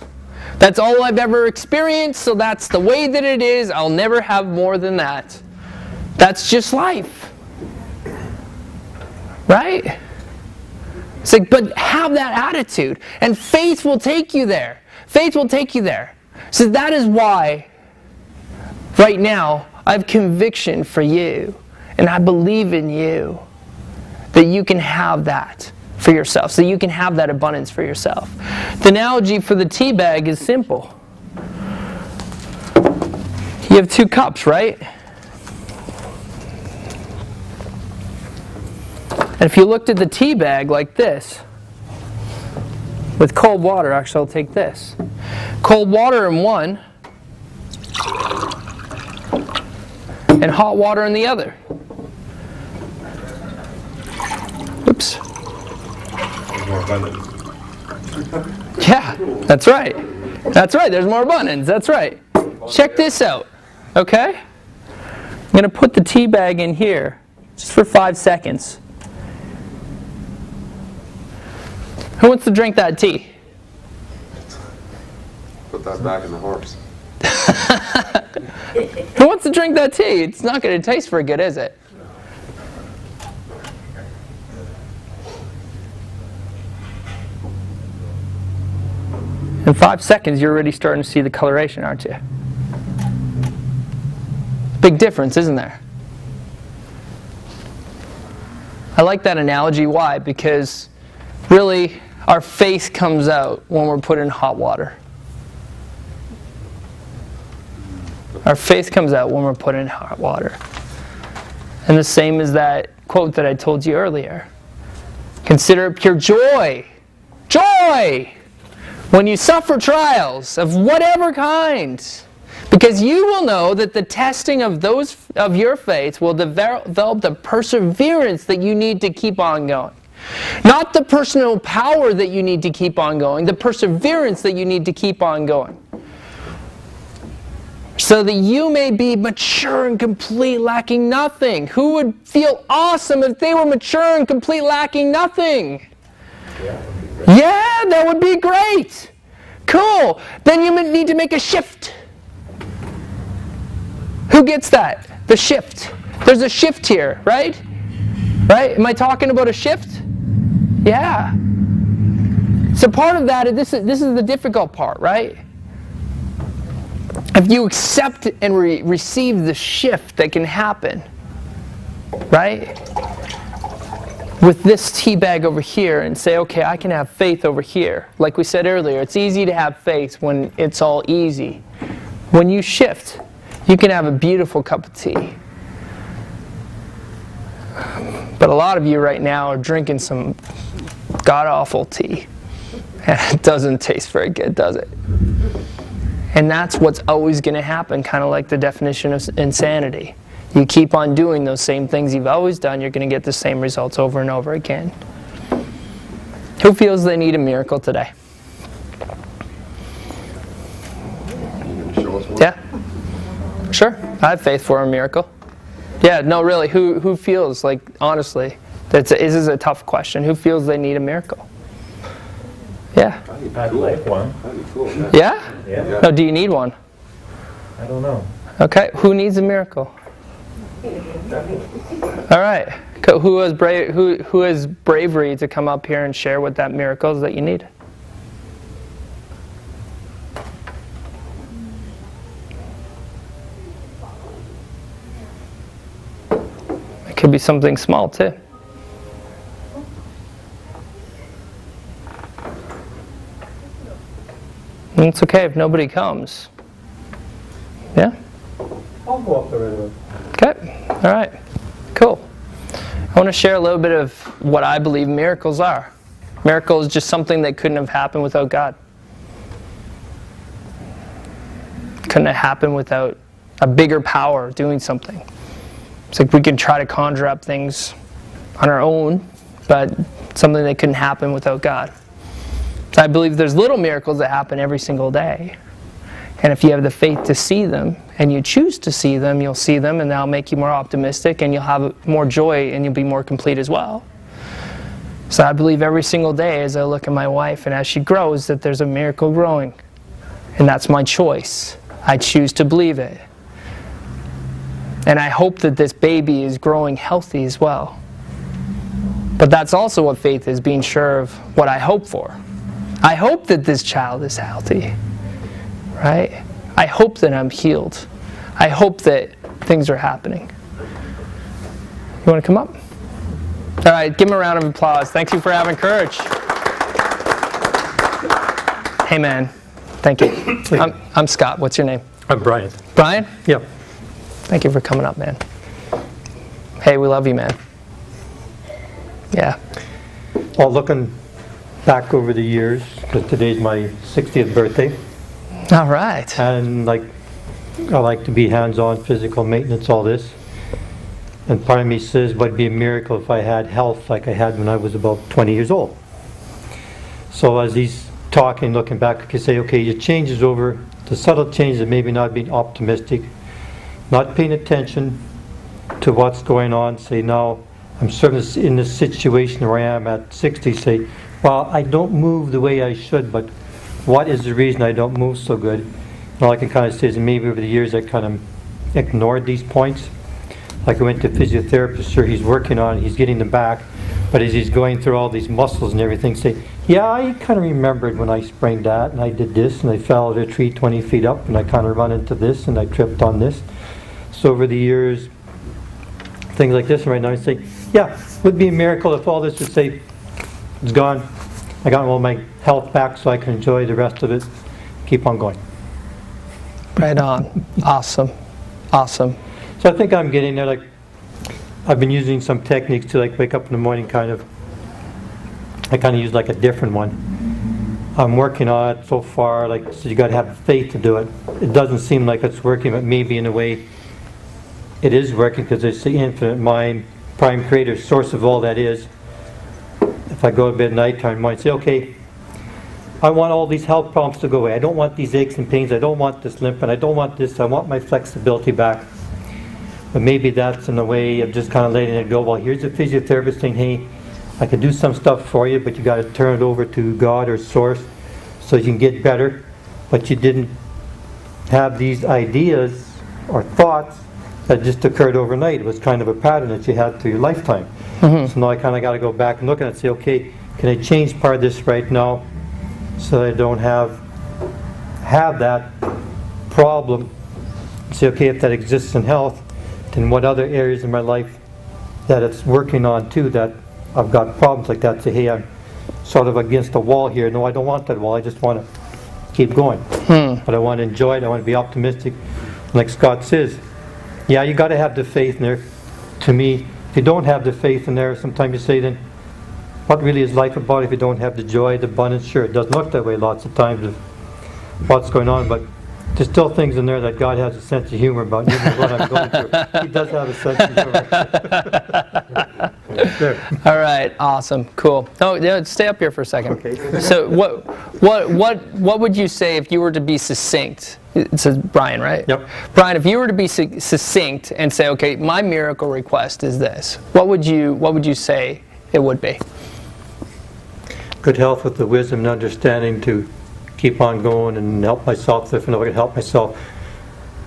That's all I've ever experienced, so that's the way that it is. I'll never have more than that. That's just life. Right? It's like, but have that attitude. And faith will take you there. Faith will take you there. So that is why, right now, I have conviction for you. And I believe in you. That you can have that for yourself. So you can have that abundance for yourself. The analogy for the tea bag is simple. You have 2 cups, right? And if you looked at the tea bag like this, with cold water, actually I'll take this. Cold water in one, and hot water in the other. Oops. More abundance. Yeah, that's right. That's right, there's more abundance, that's right. Check this out, okay? I'm going to put the tea bag in here, just for 5 seconds. Who wants to drink that tea? Put that back in the horse. Who wants to drink that tea? It's not going to taste very good, is it? In 5 seconds, you're already starting to see the coloration, aren't you? Big difference, isn't there? I like that analogy. Why? Because really, our faith comes out when we're put in hot water. Our faith comes out when we're put in hot water. And the same as that quote that I told you earlier. Consider it pure joy. Joy! When you suffer trials of whatever kind. Because you will know that the testing of your faith will develop the perseverance that you need to keep on going. Not the personal power that you need to keep on going, the perseverance that you need to keep on going. So that you may be mature and complete, lacking nothing. Who would feel awesome if they were mature and complete, lacking nothing? Yeah, that would be great. Cool. Then you need to make a shift. Who gets that? The shift. There's a shift here, right? Right? Am I talking about a shift? Yeah. So part of that, this is the difficult part, right? If you accept and receive the shift that can happen, right? With this tea bag over here and say, okay, I can have faith over here. Like we said earlier, it's easy to have faith when it's all easy. When you shift, you can have a beautiful cup of tea. But a lot of you right now are drinking some god-awful tea. And it doesn't taste very good, does it? And that's what's always going to happen, kind of like the definition of insanity. You keep on doing those same things you've always done, you're going to get the same results over and over again. Who feels they need a miracle today? Show us one. Yeah? Sure. I have faith for a miracle. Yeah, no, really. Who feels like, honestly, this is a tough question. Who feels they need a miracle? Yeah. I'd like one. That'd be cool. Yeah? Yeah. No, do you need one? I don't know. Okay. Who needs a miracle? All right. Who has bravery to come up here and share what that miracle is that you need? It could be something small too. And it's okay if nobody comes. Yeah? I'll go up the river. Okay. All right. Cool. I want to share a little bit of what I believe miracles are. Miracle is just something that couldn't have happened without God. Couldn't have happened without a bigger power doing something. It's like we can try to conjure up things on our own, but something that couldn't happen without God. So I believe there's little miracles that happen every single day. And if you have the faith to see them, and you choose to see them, you'll see them, and that'll make you more optimistic, and you'll have more joy, and you'll be more complete as well. So I believe every single day as I look at my wife, and as she grows, that there's a miracle growing. And that's my choice. I choose to believe it. And I hope that this baby is growing healthy as well. But that's also what faith is, being sure of what I hope for. I hope that this child is healthy. Right? I hope that I'm healed. I hope that things are happening. You want to come up? All right, give him a round of applause. Thank you for having courage. Hey, man. Thank you. I'm Scott. What's your name? I'm Brian. Brian? Yep. Thank you for coming up, man. Hey, we love you, man. Yeah. Well, looking back over the years, because today's my 60th birthday, All right. and I like to be hands-on, physical maintenance, all this. And part of me says, would be a miracle if I had health like I had when I was about 20 years old. So as he's talking, looking back, I can say, okay, it changes over, the subtle changes of maybe not being optimistic, not paying attention to what's going on. Say, now I'm sort of in this situation where I am at 60, say, well, I don't move the way I should, but what is the reason I don't move so good? And all I can kind of say is maybe over the years I kind of ignored these points. Like I went to a physiotherapist, sure, he's working on it, he's getting them back, but as he's going through all these muscles and everything, say, yeah, I kind of remembered when I sprained that, and I did this, and I fell out of a tree 20 feet up, and I kind of run into this, and I tripped on this. So over the years, things like this, and right now I say, yeah, it would be a miracle if all this would say, it's gone, I got all my health back so I can enjoy the rest of it, keep on going. Right on. Awesome. Awesome. So I think I'm getting there. Like, I've been using some techniques to like wake up in the morning I kind of use like a different one. I'm working on it so far, like, so you got to have faith to do it. It doesn't seem like it's working, but maybe in a way it is working, because it's the infinite mind, prime creator, source of all that is. If I go to bed at night time, I might say, okay, I want all these health problems to go away. I don't want these aches and pains. I don't want this limp, and I don't want this. I want my flexibility back. But maybe that's in a way of just kind of letting it go. Well, here's a physiotherapist saying, hey, I can do some stuff for you, but you got to turn it over to God or Source so you can get better. But you didn't have these ideas or thoughts that just occurred overnight. It was kind of a pattern that you had through your lifetime. So now I kind of got to go back and look at it and say, okay, can I change part of this right now so that I don't have that problem? Say, okay, if that exists in health, then what other areas in my life that it's working on too, that I've got problems like that? Say, hey, I'm sort of against a wall here. No, I don't want that wall. I just want to keep going. But I want to enjoy it. I want to be optimistic. Like Scott says, yeah, you got to have the faith in there. To me, if you don't have the faith in there, sometimes you say, then what really is life about if you don't have the joy, the abundance? Sure, it doesn't look that way lots of times of what's going on, but there's still things in there that God has a sense of humor about. Even what I'm going through, He does have a sense of humor. All right. Awesome. Cool. Oh, yeah, stay up here for a second. Okay. So what would you say if you were to be succinct? It says Brian, right? Yep. Brian, if you were to be succinct and say, okay, my miracle request is this, what would you say it would be? Good health with the wisdom and understanding to keep on going and help myself. If I know I can help myself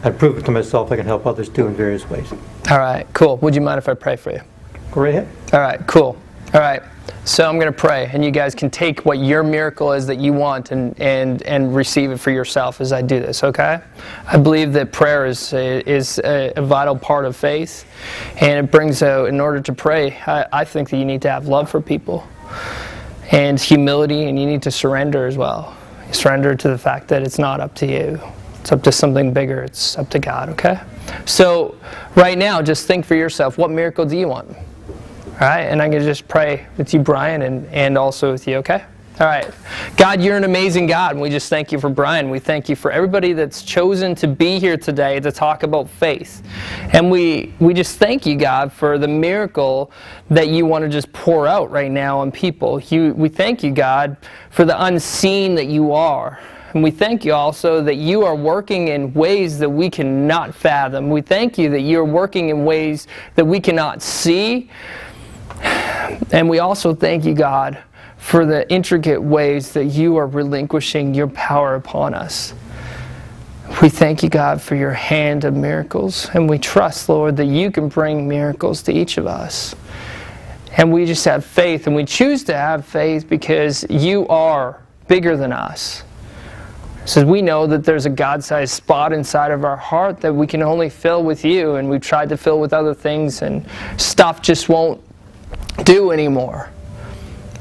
and prove it to myself, I can help others too in various ways. All right, cool. Would you mind if I pray for you? Go right ahead. All right, cool. All right, so I'm going to pray, and you guys can take what your miracle is that you want and receive it for yourself as I do this, okay? I believe that prayer is a vital part of faith, and it brings out, in order to pray, I think that you need to have love for people and humility, and you need to surrender as well. Surrender to the fact that it's not up to you. It's up to something bigger. It's up to God, okay? So right now, just think for yourself, what miracle do you want? All right, and I'm going to just pray with you, Brian, and also with you, okay? All right. God, you're an amazing God, and we just thank you for Brian. We thank you for everybody that's chosen to be here today to talk about faith. And we just thank you, God, for the miracle that you want to just pour out right now on people. We thank you, God, for the unseen that you are. And we thank you also that you are working in ways that we cannot fathom. We thank you that you're working in ways that we cannot see. And we also thank you, God, for the intricate ways that you are relinquishing your power upon us. We thank you, God, for your hand of miracles. And we trust, Lord, that you can bring miracles to each of us. And we just have faith, and we choose to have faith because you are bigger than us. So we know that there's a God-sized spot inside of our heart that we can only fill with you, and we've tried to fill with other things, and stuff just won't do anymore.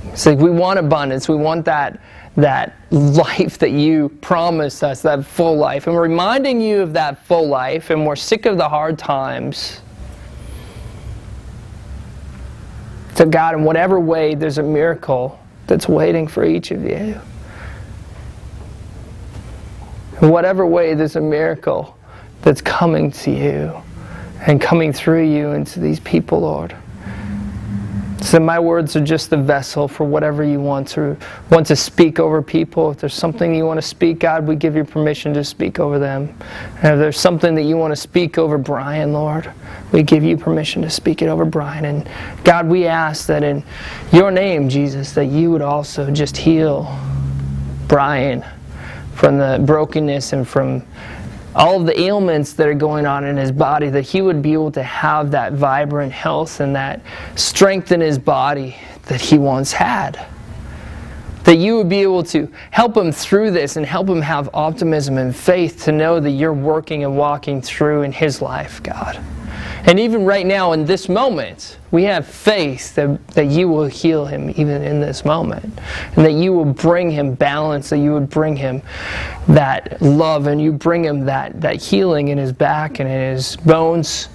It's like we want abundance. We want that life that you promised us, that full life. And we're reminding you of that full life, and we're sick of the hard times. So God, in whatever way, there's a miracle that's waiting for each of you. In whatever way, there's a miracle that's coming to you and coming through you into these people, Lord. So my words are just the vessel for whatever you want to speak over people. If there's something you want to speak, God, we give you permission to speak over them. And if there's something that you want to speak over Brian, Lord, we give you permission to speak it over Brian. And God, we ask that in your name, Jesus, that you would also just heal Brian from the brokenness and from all of the ailments that are going on in his body, that he would be able to have that vibrant health and that strength in his body that he once had. That you would be able to help him through this and help him have optimism and faith to know that you're working and walking through in his life, God. And even right now in this moment, we have faith that you will heal him even in this moment. And that you will bring him balance, that you would bring him that love, and you bring him that healing in his back and in his bones.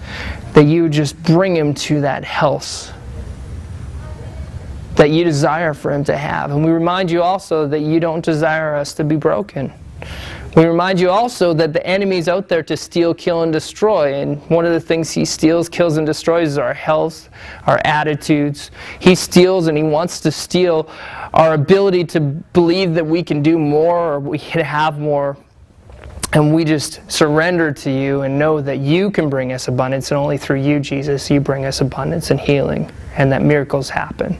That you would just bring him to that health that you desire for him to have. And we remind you also that you don't desire us to be broken. We remind you also that the enemy is out there to steal, kill, and destroy. And one of the things he steals, kills, and destroys is our health, our attitudes. He steals and he wants to steal our ability to believe that we can do more or we can have more. And we just surrender to you and know that you can bring us abundance, and only through you, Jesus, you bring us abundance and healing, and that miracles happen.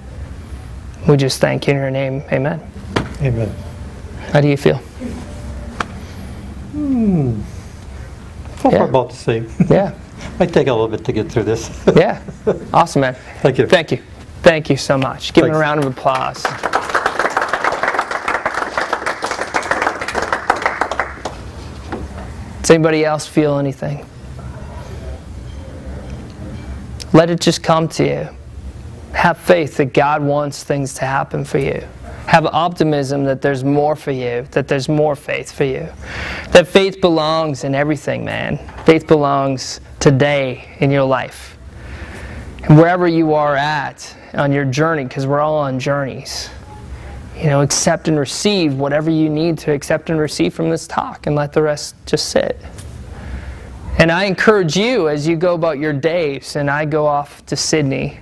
We just thank you in your name. Amen. Amen. How do you feel? So far about the same. Yeah. Might take a little bit to get through this. Yeah. Awesome, man. Thank you. Thank you. Thank you so much. Give him a Thanks. round of applause. Does anybody else feel anything? Let it just come to you. Have faith that God wants things to happen for you. Have optimism that there's more for you, that there's more faith for you. That faith belongs in everything, man. Faith belongs today in your life. And wherever you are at on your journey, because we're all on journeys, accept and receive whatever you need to accept and receive from this talk, and let the rest just sit. And I encourage you as you go about your days, and I go off to Sydney,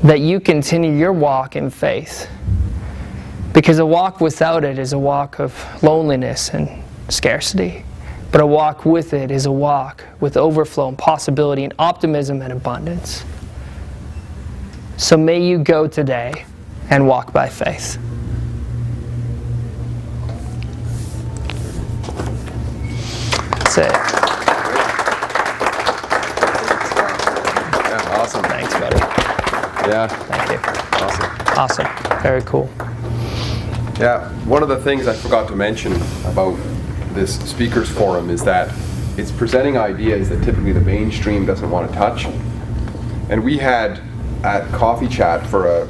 that you continue your walk in faith. Because a walk without it is a walk of loneliness and scarcity. But a walk with it is a walk with overflow and possibility and optimism and abundance. So may you go today and walk by faith. That's it. Yeah, awesome. Thanks, buddy. Yeah, Thank you. awesome. Awesome. Very cool. Yeah, one of the things I forgot to mention about this speakers forum is that it's presenting ideas that typically the mainstream doesn't want to touch. And we had at Coffee Chat for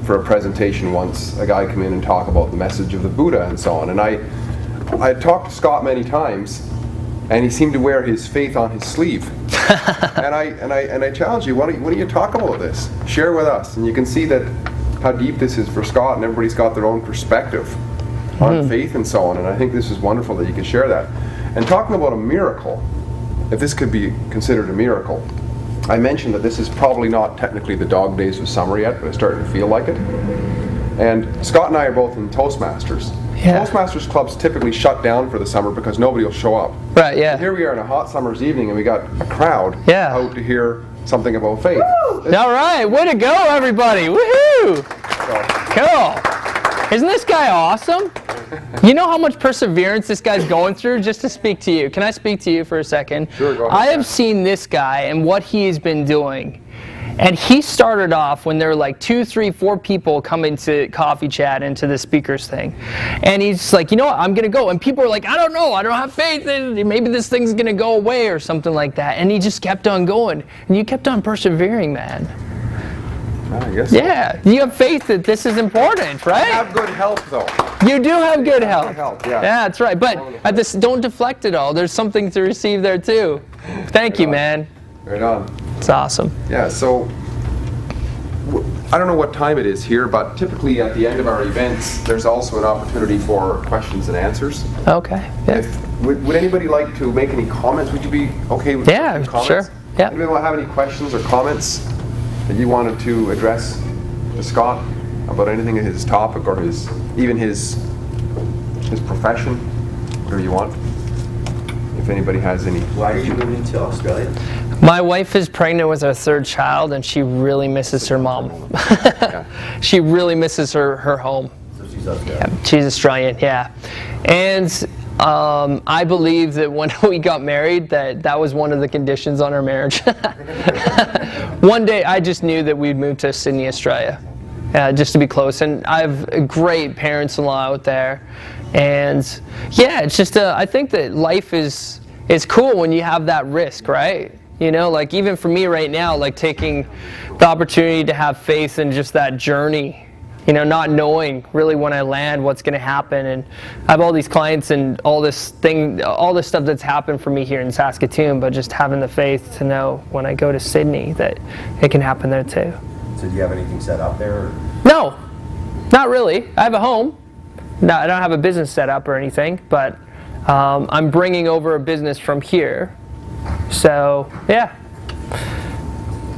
a presentation once, a guy come in and talk about the message of the Buddha and so on. And I talked to Scott many times, and he seemed to wear his faith on his sleeve. and I challenge you, why don't you talk about this? Share with us, and you can see that how deep this is for Scott, and everybody's got their own perspective on faith and so on. And I think this is wonderful that you can share that. And talking about a miracle, if this could be considered a miracle, I mentioned that this is probably not technically the dog days of summer yet, but it's starting to feel like it. And Scott and I are both in Toastmasters. Yeah. Toastmasters clubs typically shut down for the summer because nobody will show up. Right, yeah. And here we are in a hot summer's evening, and we got a crowd Yeah. out to hear something about faith. All right, way to go, everybody. Woohoo! Cool. Isn't this guy awesome? You know how much perseverance this guy's going through? Just to speak to you. Can I speak to you for a second? Sure, go ahead. I have seen this guy and what he's been doing. And he started off when there were like 2, 3, 4 people coming to coffee chat into the speakers thing. And he's like, you know what, I'm going to go. And people are like, I don't know, I don't have faith. Maybe this thing's going to go away or something like that. And he just kept on going. And you kept on persevering, man. I guess so. Yeah, you have faith that this is important, I right? have good health, though. You do have good health. Yeah. Yeah, that's right. But at this, don't deflect it all. There's something to receive there too. Thank you, man. Right on. It's awesome. Yeah, so I don't know what time it is here, but typically at the end of our events, there's also an opportunity for questions and answers. Okay. Yeah. Would anybody like to make any comments? Would you be okay with Yeah, making comments? sure. Yeah. Anybody have any questions or comments that you wanted to address to Scott about anything in his topic or his profession, whatever you want? If anybody has any. Why are you moving to Australia? My wife is pregnant with our 3rd child, and she really misses her mom. She really misses her home. So she's Australian. Yeah, she's Australian, yeah. And I believe that when we got married, that was one of the conditions on our marriage. One day, I just knew that we'd move to Sydney, Australia, just to be close. And I have great parents-in-law out there. And yeah, it's just, I think that life is cool when you have that risk, right? You know, like even for me right now, like taking the opportunity to have faith in just that journey, you know, not knowing really when I land what's going to happen. And I have all these clients and all this stuff that's happened for me here in Saskatoon, but just having the faith to know when I go to Sydney that it can happen there too. So do you have anything set up there? Or? No, not really. I have a home. No, I don't have a business set up or anything, but I'm bringing over a business from here. So, yeah.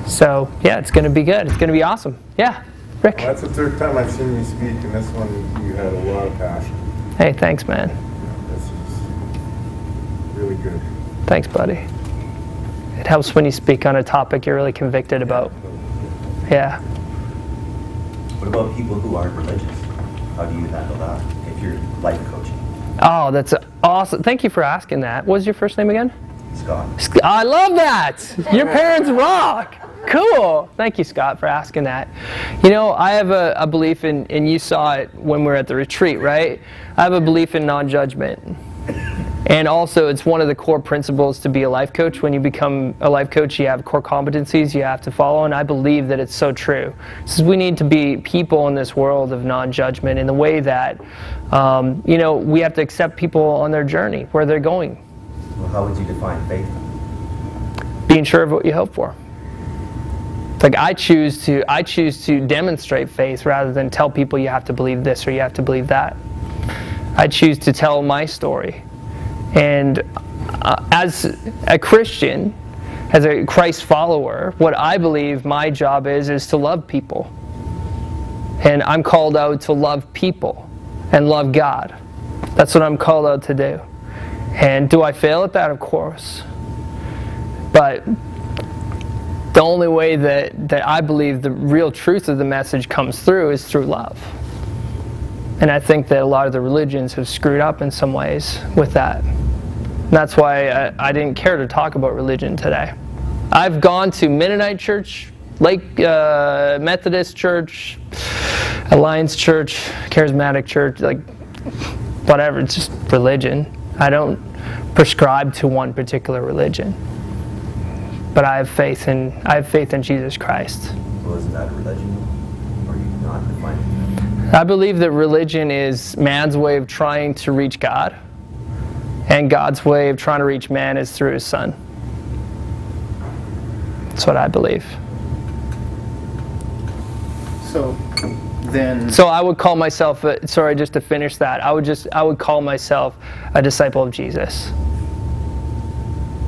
So, yeah, it's going to be good. It's going to be awesome. Yeah, Rick. Well, that's the 3rd time I've seen you speak, and this one you had a lot of passion. Hey, thanks, man. This is really good. Thanks, buddy. It helps when you speak on a topic you're really convicted about. Yeah. What about people who aren't religious? How do you handle that if you're life coaching? Oh, that's awesome. Thank you for asking that. What was your first name again? Scott. I love that. Your parents rock. Cool. Thank you, Scott, for asking that. You know, I have a belief in, and you saw it when we were at the retreat, right? I have a belief in non-judgment. And also, it's one of the core principles to be a life coach. When you become a life coach, you have core competencies you have to follow, and I believe that it's so true. So we need to be people in this world of non-judgment in the way that, you know, we have to accept people on their journey, where they're going. Well, how would you define faith? Being sure of what you hope for. Like I choose to demonstrate faith rather than tell people you have to believe this or you have to believe that. I choose to tell my story. And as a Christian, as a Christ follower, what I believe my job is to love people. And I'm called out to love people and love God. That's what I'm called out to do. And do I fail at that? Of course. But the only way that I believe the real truth of the message comes through is through love. And I think that a lot of the religions have screwed up in some ways with that. And that's why I didn't care to talk about religion today. I've gone to Mennonite Church, Lake Methodist Church, Alliance Church, Charismatic Church, like whatever, it's just religion. I don't prescribe to one particular religion. But I have faith in Jesus Christ. Well, isn't that a religion? Or are you not defining that? I believe that religion is man's way of trying to reach God, and God's way of trying to reach man is through his Son. That's what I believe. So then... So I would call myself, sorry, just to finish that, I would call myself a disciple of Jesus.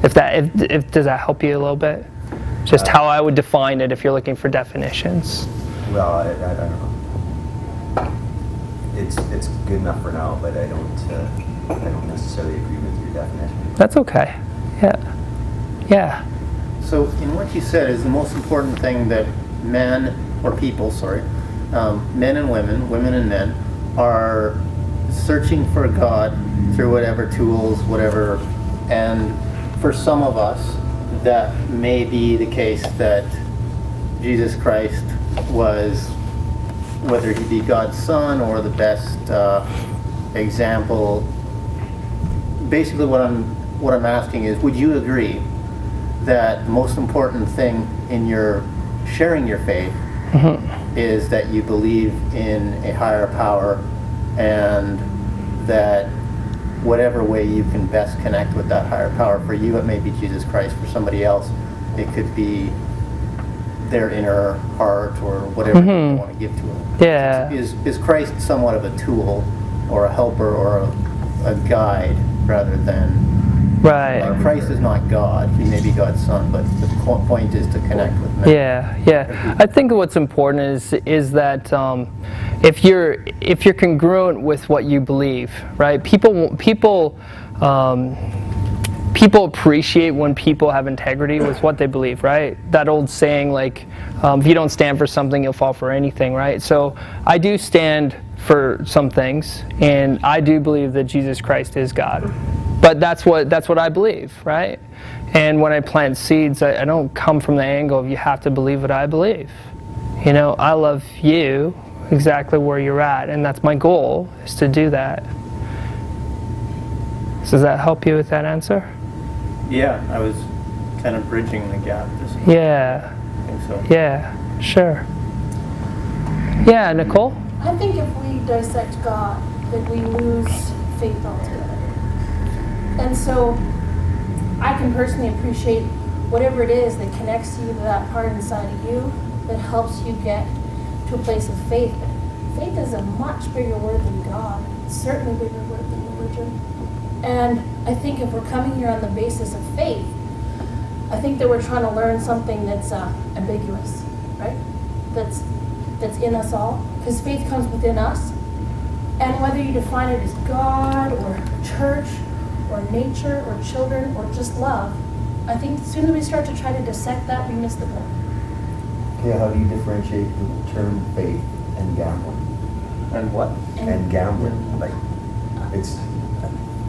If does that help you a little bit? Just how I would define it if you're looking for definitions. Well, I don't know. it's good enough for now, but I don't necessarily agree with your definition. That's okay. Yeah. Yeah. So in what you said is the most important thing that men, or people, sorry, men and women and men, are searching for God through whatever tools, whatever, and for some of us, that may be the case that Jesus Christ was, whether he be God's son or the best example. Basically what I'm asking is, would you agree that the most important thing in your sharing your faith is that you believe in a higher power, and that whatever way you can best connect with that higher power, for you it may be Jesus Christ, for somebody else it could be their inner heart or whatever you want to give to it. Yeah. Is Christ somewhat of a tool or a helper or a guide rather than... Right. Like Christ is not God. He may be God's son, but the point is to connect with men. Yeah. I think what's important is that if you're congruent with what you believe, right? People appreciate when people have integrity with what they believe, right? That old saying, like, if you don't stand for something, you'll fall for anything, right? So I do stand for some things, and I do believe that Jesus Christ is God. But that's what I believe, right? And when I plant seeds, I don't come from the angle of you have to believe what I believe. You know, I love you exactly where you're at, and that's my goal, is to do that. So does that help you with that answer? Yeah, I was kind of bridging the gap. Yeah. I think so. Yeah, sure. Yeah, Nicole? I think if we dissect God, that we lose faith altogether. And so I can personally appreciate whatever it is that connects you to that part inside of you that helps you get to a place of faith. But faith is a much bigger word than God. It's certainly a bigger word than religion. And I think if we're coming here on the basis of faith, I think that we're trying to learn something that's ambiguous, right? That's in us all. Because faith comes within us. And whether you define it as God or church or nature or children or just love, I think as soon as we start to try to dissect that, we miss the point. Okay, how do you differentiate the term faith and gambling? And what? And gambling, like,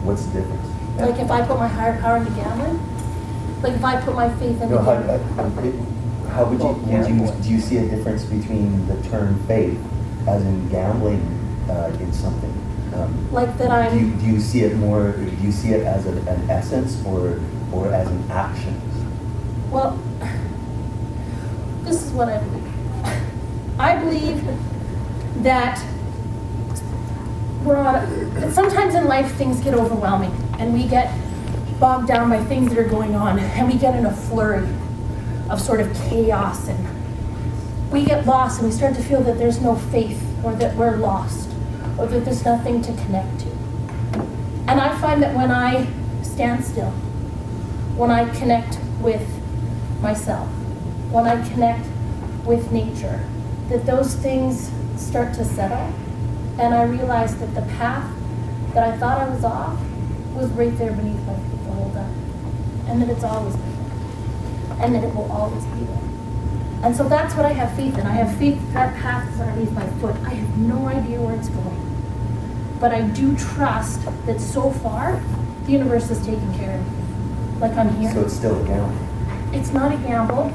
what's the difference? Like if I put my higher power into gambling? Like if I put my faith into No, gambling? how do you see a difference between the term faith as in gambling in something? Like that I'm... Do you see it more? Do you see it as an essence or as an action? Well, this is what I believe. I believe that sometimes in life things get overwhelming and we get bogged down by things that are going on, and we get in a flurry of sort of chaos, and we get lost and we start to feel that there's no faith, or that we're lost, or that there's nothing to connect to. And I find that when I stand still, when I connect with myself, when I connect with nature, that those things start to settle, and I realize that the path that I thought I was off was right there beneath my feet the whole time, and that it's always been there, and that it will always be there. And so that's what I have faith in. I have faith that path is underneath my foot. I have no idea where it's going, but I do trust that so far the universe is taking care of me. Like I'm here. So it's still a gamble. It's not a gamble.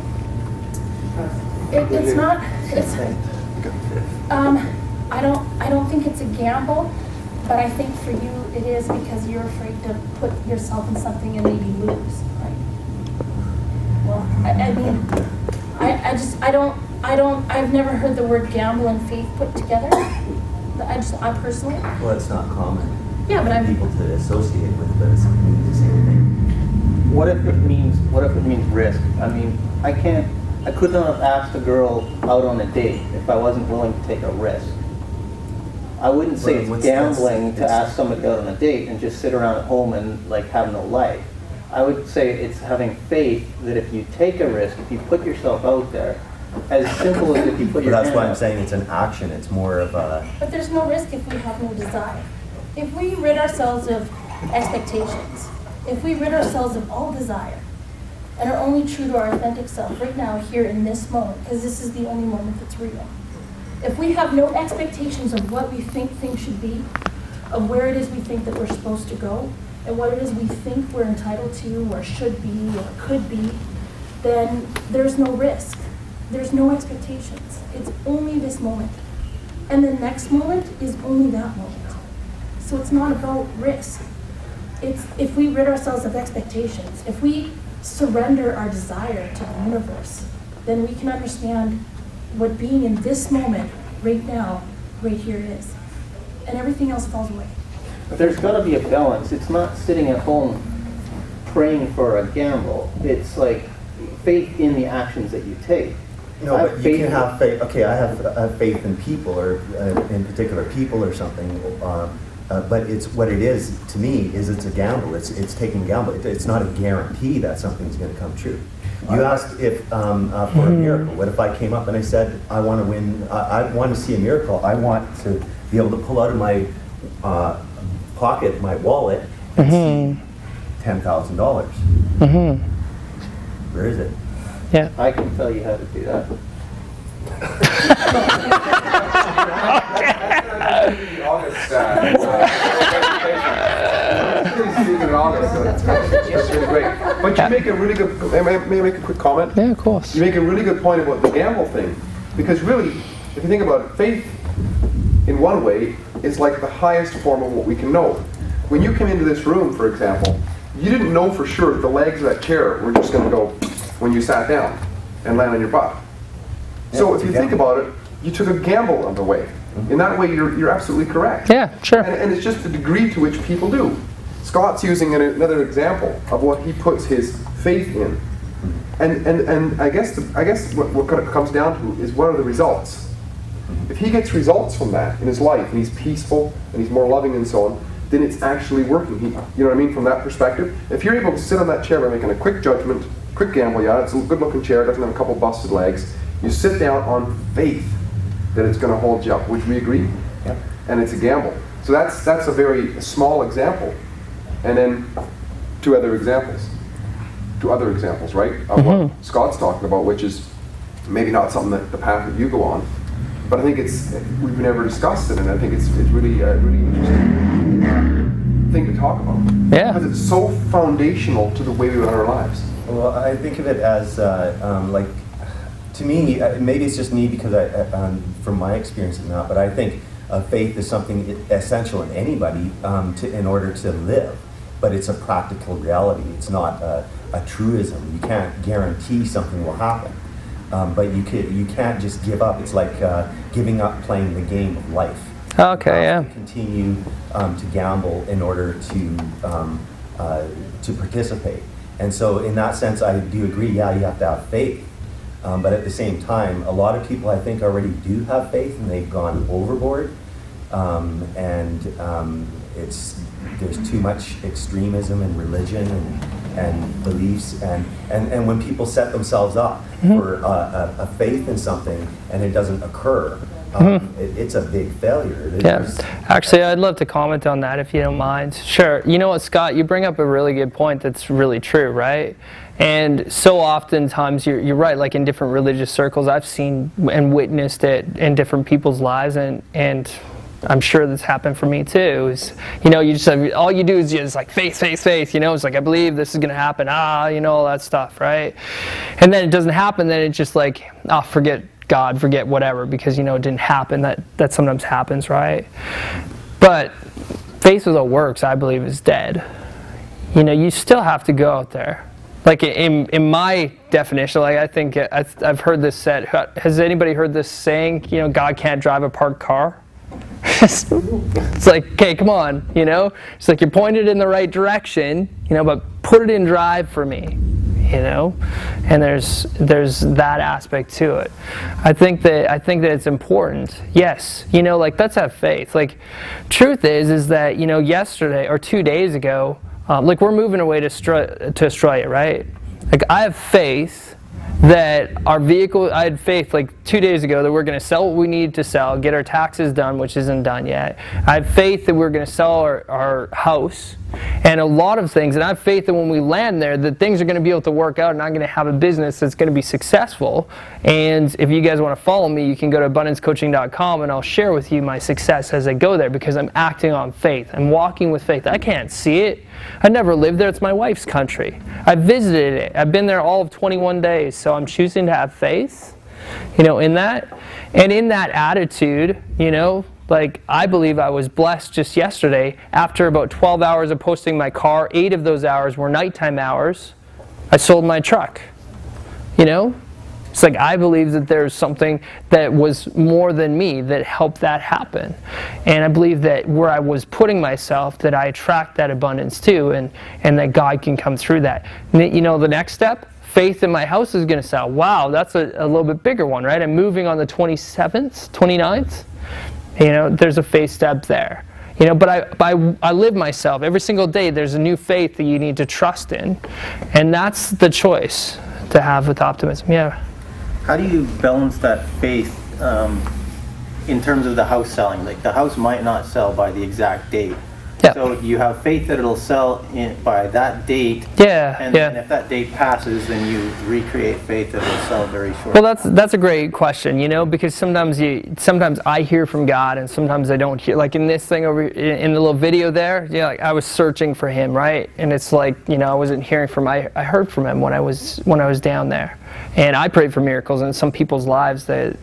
It's not. It's. I don't think it's a gamble, but I think for you it is, because you're afraid to put yourself in something and maybe lose. Right? Well, I mean, I've never heard the word gamble and faith put together. I personally. Well, it's not common. Yeah, but people to associate with, but it's the same thing. What if it means risk? I mean, I could not have asked a girl out on a date if I wasn't willing to take a risk. I wouldn't say it's gambling to ask somebody out on a date and just sit around at home and like have no life. I would say it's having faith that if you take a risk, if you put yourself out there, as simple as if you put But your that's hand why I'm up. saying it's an action. It's more of a. But there's no risk if we have no desire. If we rid ourselves of expectations, if we rid ourselves of all desire, and are only true to our authentic self right now, here in this moment, because this is the only moment that's real. If we have no expectations of what we think things should be, of where it is we think that we're supposed to go, and what it is we think we're entitled to, or should be, or could be, then there's no risk. There's no expectations. It's only this moment. And the next moment is only that moment. So it's not about risk. It's if we rid ourselves of expectations, if we surrender our desire to the universe, then we can understand what being in this moment, right now, right here is. And everything else falls away. There's got to be a balance. It's not sitting at home praying for a gamble. It's like faith in the actions that you take. No, I have but you faith can in- have faith. Okay, I have faith in people, or in particular people, or something. But it's what it is to me is it's a gamble. It's taking a gamble. It's not a guarantee that something's going to come true. You asked if for a miracle. What if I came up and I said I want to win? I want to see a miracle. I want to be able to pull out of my pocket, my wallet, and see $10,000. Where is it? Yeah. I can tell you how to do that. August, speaking in August, so that's really great. But you make a really good. May I make a quick comment? Yeah, of course. You make a really good point about the gamble thing, because really, if you think about it, faith, in one way, is like the highest form of what we can know. When you came into this room, for example, you didn't know for sure that the legs of that chair were just going to go when you sat down and land on your butt. So if you think about it, you took a gamble on the way. In that way, you're absolutely correct. Yeah, sure. And it's just the degree to which people do. Scott's using another example of what he puts his faith in. And I guess what kind of comes down to is what are the results? If he gets results from that in his life, and he's peaceful, and he's more loving and so on, then it's actually working. You know what I mean, from that perspective? If you're able to sit on that chair by making a quick judgment, quick gamble, yeah, it's a good looking chair, doesn't have a couple busted legs, you sit down on faith that it's going to hold you up. Would we agree? Yeah. And it's a gamble. So that's a very small example. And then two other examples, right? Of what Scott's talking about, which is maybe not something that the path that you go on, but I think we've never discussed it, and I think it's really really interesting thing to talk about. Yeah. Because it's so foundational to the way we run our lives. Well, I think of it as like, to me, maybe it's just me because from my experience and not, but I think faith is something essential in anybody in order to live. But it's a practical reality. It's not a truism. You can't guarantee something will happen. But you can't just give up. It's like giving up playing the game of life. Okay, yeah. To continue to gamble in order to participate. And so in that sense, I do agree, yeah, you have to have faith. But at the same time, a lot of people I think already do have faith and they've gone overboard. There's too much extremism in religion and beliefs. And when people set themselves up for a faith in something and it doesn't occur, it's a big failure. Actually, I'd love to comment on that if you don't mind. Sure. You know what, Scott, you bring up a really good point that's really true, right? And so oftentimes, you're right, like in different religious circles, I've seen and witnessed it in different people's lives, and I'm sure this happened for me too. Is, you just have, all you do is just like faith. It's like, I believe this is going to happen. All that stuff, right? And then it doesn't happen. Then it's just like, forget God, forget whatever, because it didn't happen. That sometimes happens, right? But faith without works, I believe, is dead. You still have to go out there. Like in my definition, like I think I've heard this said. Has anybody heard this saying? God can't drive a parked car. It's like, okay, come on, It's like you're pointed in the right direction, but put it in drive for me, And there's that aspect to it. I think that it's important. Yes, like let's have faith. Like, truth is that yesterday or 2 days ago, like we're moving away to Australia, right? Like I have faith that our vehicle, I had faith like 2 days ago that we're going to sell what we need to sell, get our taxes done, which isn't done yet. I have faith that we're going to sell our house and a lot of things. And I have faith that when we land there, that things are going to be able to work out and I'm going to have a business that's going to be successful. And if you guys want to follow me, you can go to abundancecoaching.com and I'll share with you my success as I go there because I'm acting on faith. I'm walking with faith. I can't see it. I never lived there. It's my wife's country. I visited it. I've been there all of 21 days. So I'm choosing to have faith, in that. And in that attitude, like I believe I was blessed just yesterday. After about 12 hours of posting my car, 8 of those hours were nighttime hours, I sold my truck. It's like I believe that there's something that was more than me that helped that happen. And I believe that where I was putting myself, that I attract that abundance too, and that God can come through that. The next step, faith in my house is going to sell. Wow, that's a little bit bigger one, right? I'm moving on the 27th, 29th. There's a faith step there. But I live myself. Every single day there's a new faith that you need to trust in. And that's the choice to have with optimism. Yeah. How do you balance that faith in terms of the house selling? Like the house might not sell by the exact date. Yeah. So you have faith that it'll sell by that date. Yeah. And yeah. then if that date passes, then you recreate faith that it'll sell very short. Well, that's a great question, because sometimes I hear from God and sometimes I don't hear. Like in this thing over in the little video there, like I was searching for Him, right? And it's like I wasn't hearing from. I heard from Him when I was down there, and I prayed for miracles in some people's lives that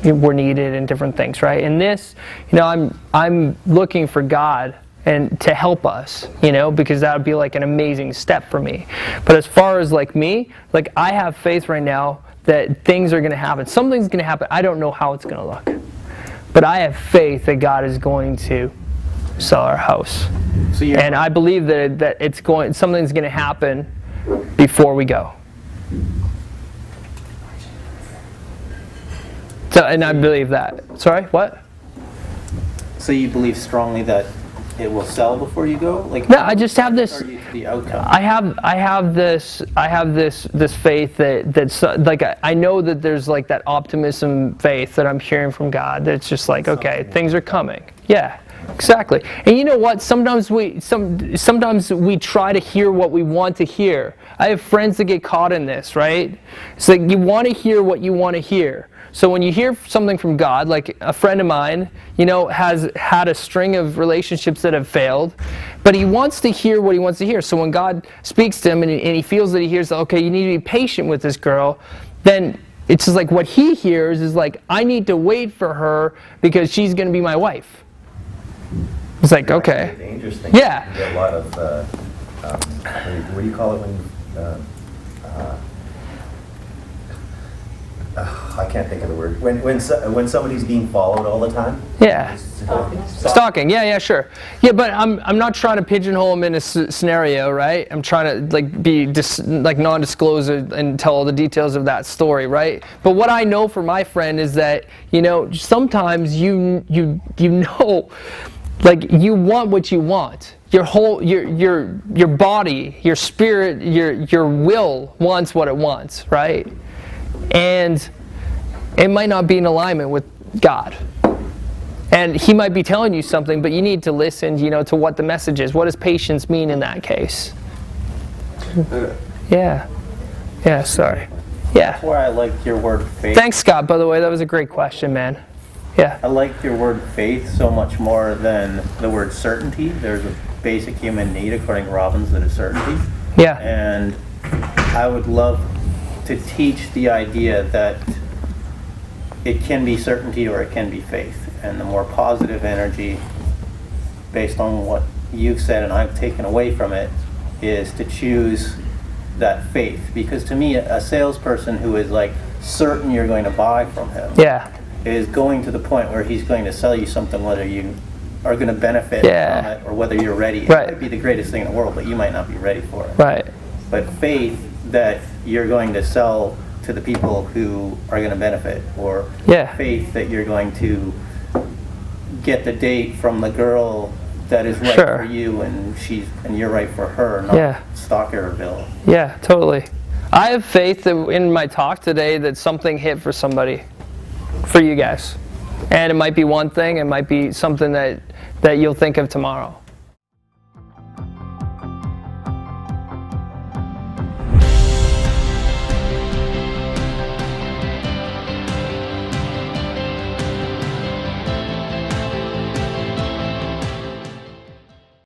were needed and different things, right? And this, I'm looking for God and to help us, because that would be like an amazing step for me. But as far as like me, like I have faith right now that things are going to happen. Something's going to happen. I don't know how it's going to look. But I have faith that God is going to sell our house. And I believe that something's going to happen before we go. So, and I believe that. Sorry, what? So you believe strongly that it will sell before you go? No, I just have this. The outcome. I have this faith that's like I know that there's like that optimism faith that I'm hearing from God. That's just like okay, things are coming. Yeah, exactly. And you know what? Sometimes we try to hear what we want to hear. I have friends that get caught in this, right? It's like you want to hear what you want to hear. So when you hear something from God, like a friend of mine, has had a string of relationships that have failed, but he wants to hear what he wants to hear. So when God speaks to him and he feels that he hears, okay, you need to be patient with this girl, then it's just like what he hears is like, I need to wait for her because she's going to be my wife. It's like, okay. The dangerous thing. Yeah. You get a lot of, what do you call it when I can't think of the word. When somebody's being followed all the time. Yeah. Stalking. Yeah, sure. Yeah, but I'm not trying to pigeonhole him in a scenario, right? I'm trying to be non-disclosure and tell all the details of that story, right? But what I know for my friend is that sometimes you like you want what you want. Your whole your body, your spirit, your will wants what it wants, right? And it might not be in alignment with God. And He might be telling you something, but you need to listen, to what the message is. What does patience mean in that case? Yeah. Yeah, sorry. Yeah. That's why I like your word faith. Thanks, Scott, by the way. That was a great question, man. Yeah. I like your word faith so much more than the word certainty. There's a basic human need, according to Robbins, that is certainty. Yeah. And I would love to teach the idea that it can be certainty or it can be faith. And the more positive energy, based on what you've said and I've taken away from it, is to choose that faith. Because to me, a salesperson who is like certain you're going to buy from him is going to the point where he's going to sell you something whether you are going to benefit from it or whether you're ready. It might be the greatest thing in the world, but you might not be ready for it. Right. But faith that you're going to sell to the people who are going to benefit, or faith that you're going to get the date from the girl that is right for you and you're right for her, not Stalkerville. Yeah, totally. I have faith that in my talk today that something hit for somebody, for you guys. And it might be one thing, it might be something that you'll think of tomorrow.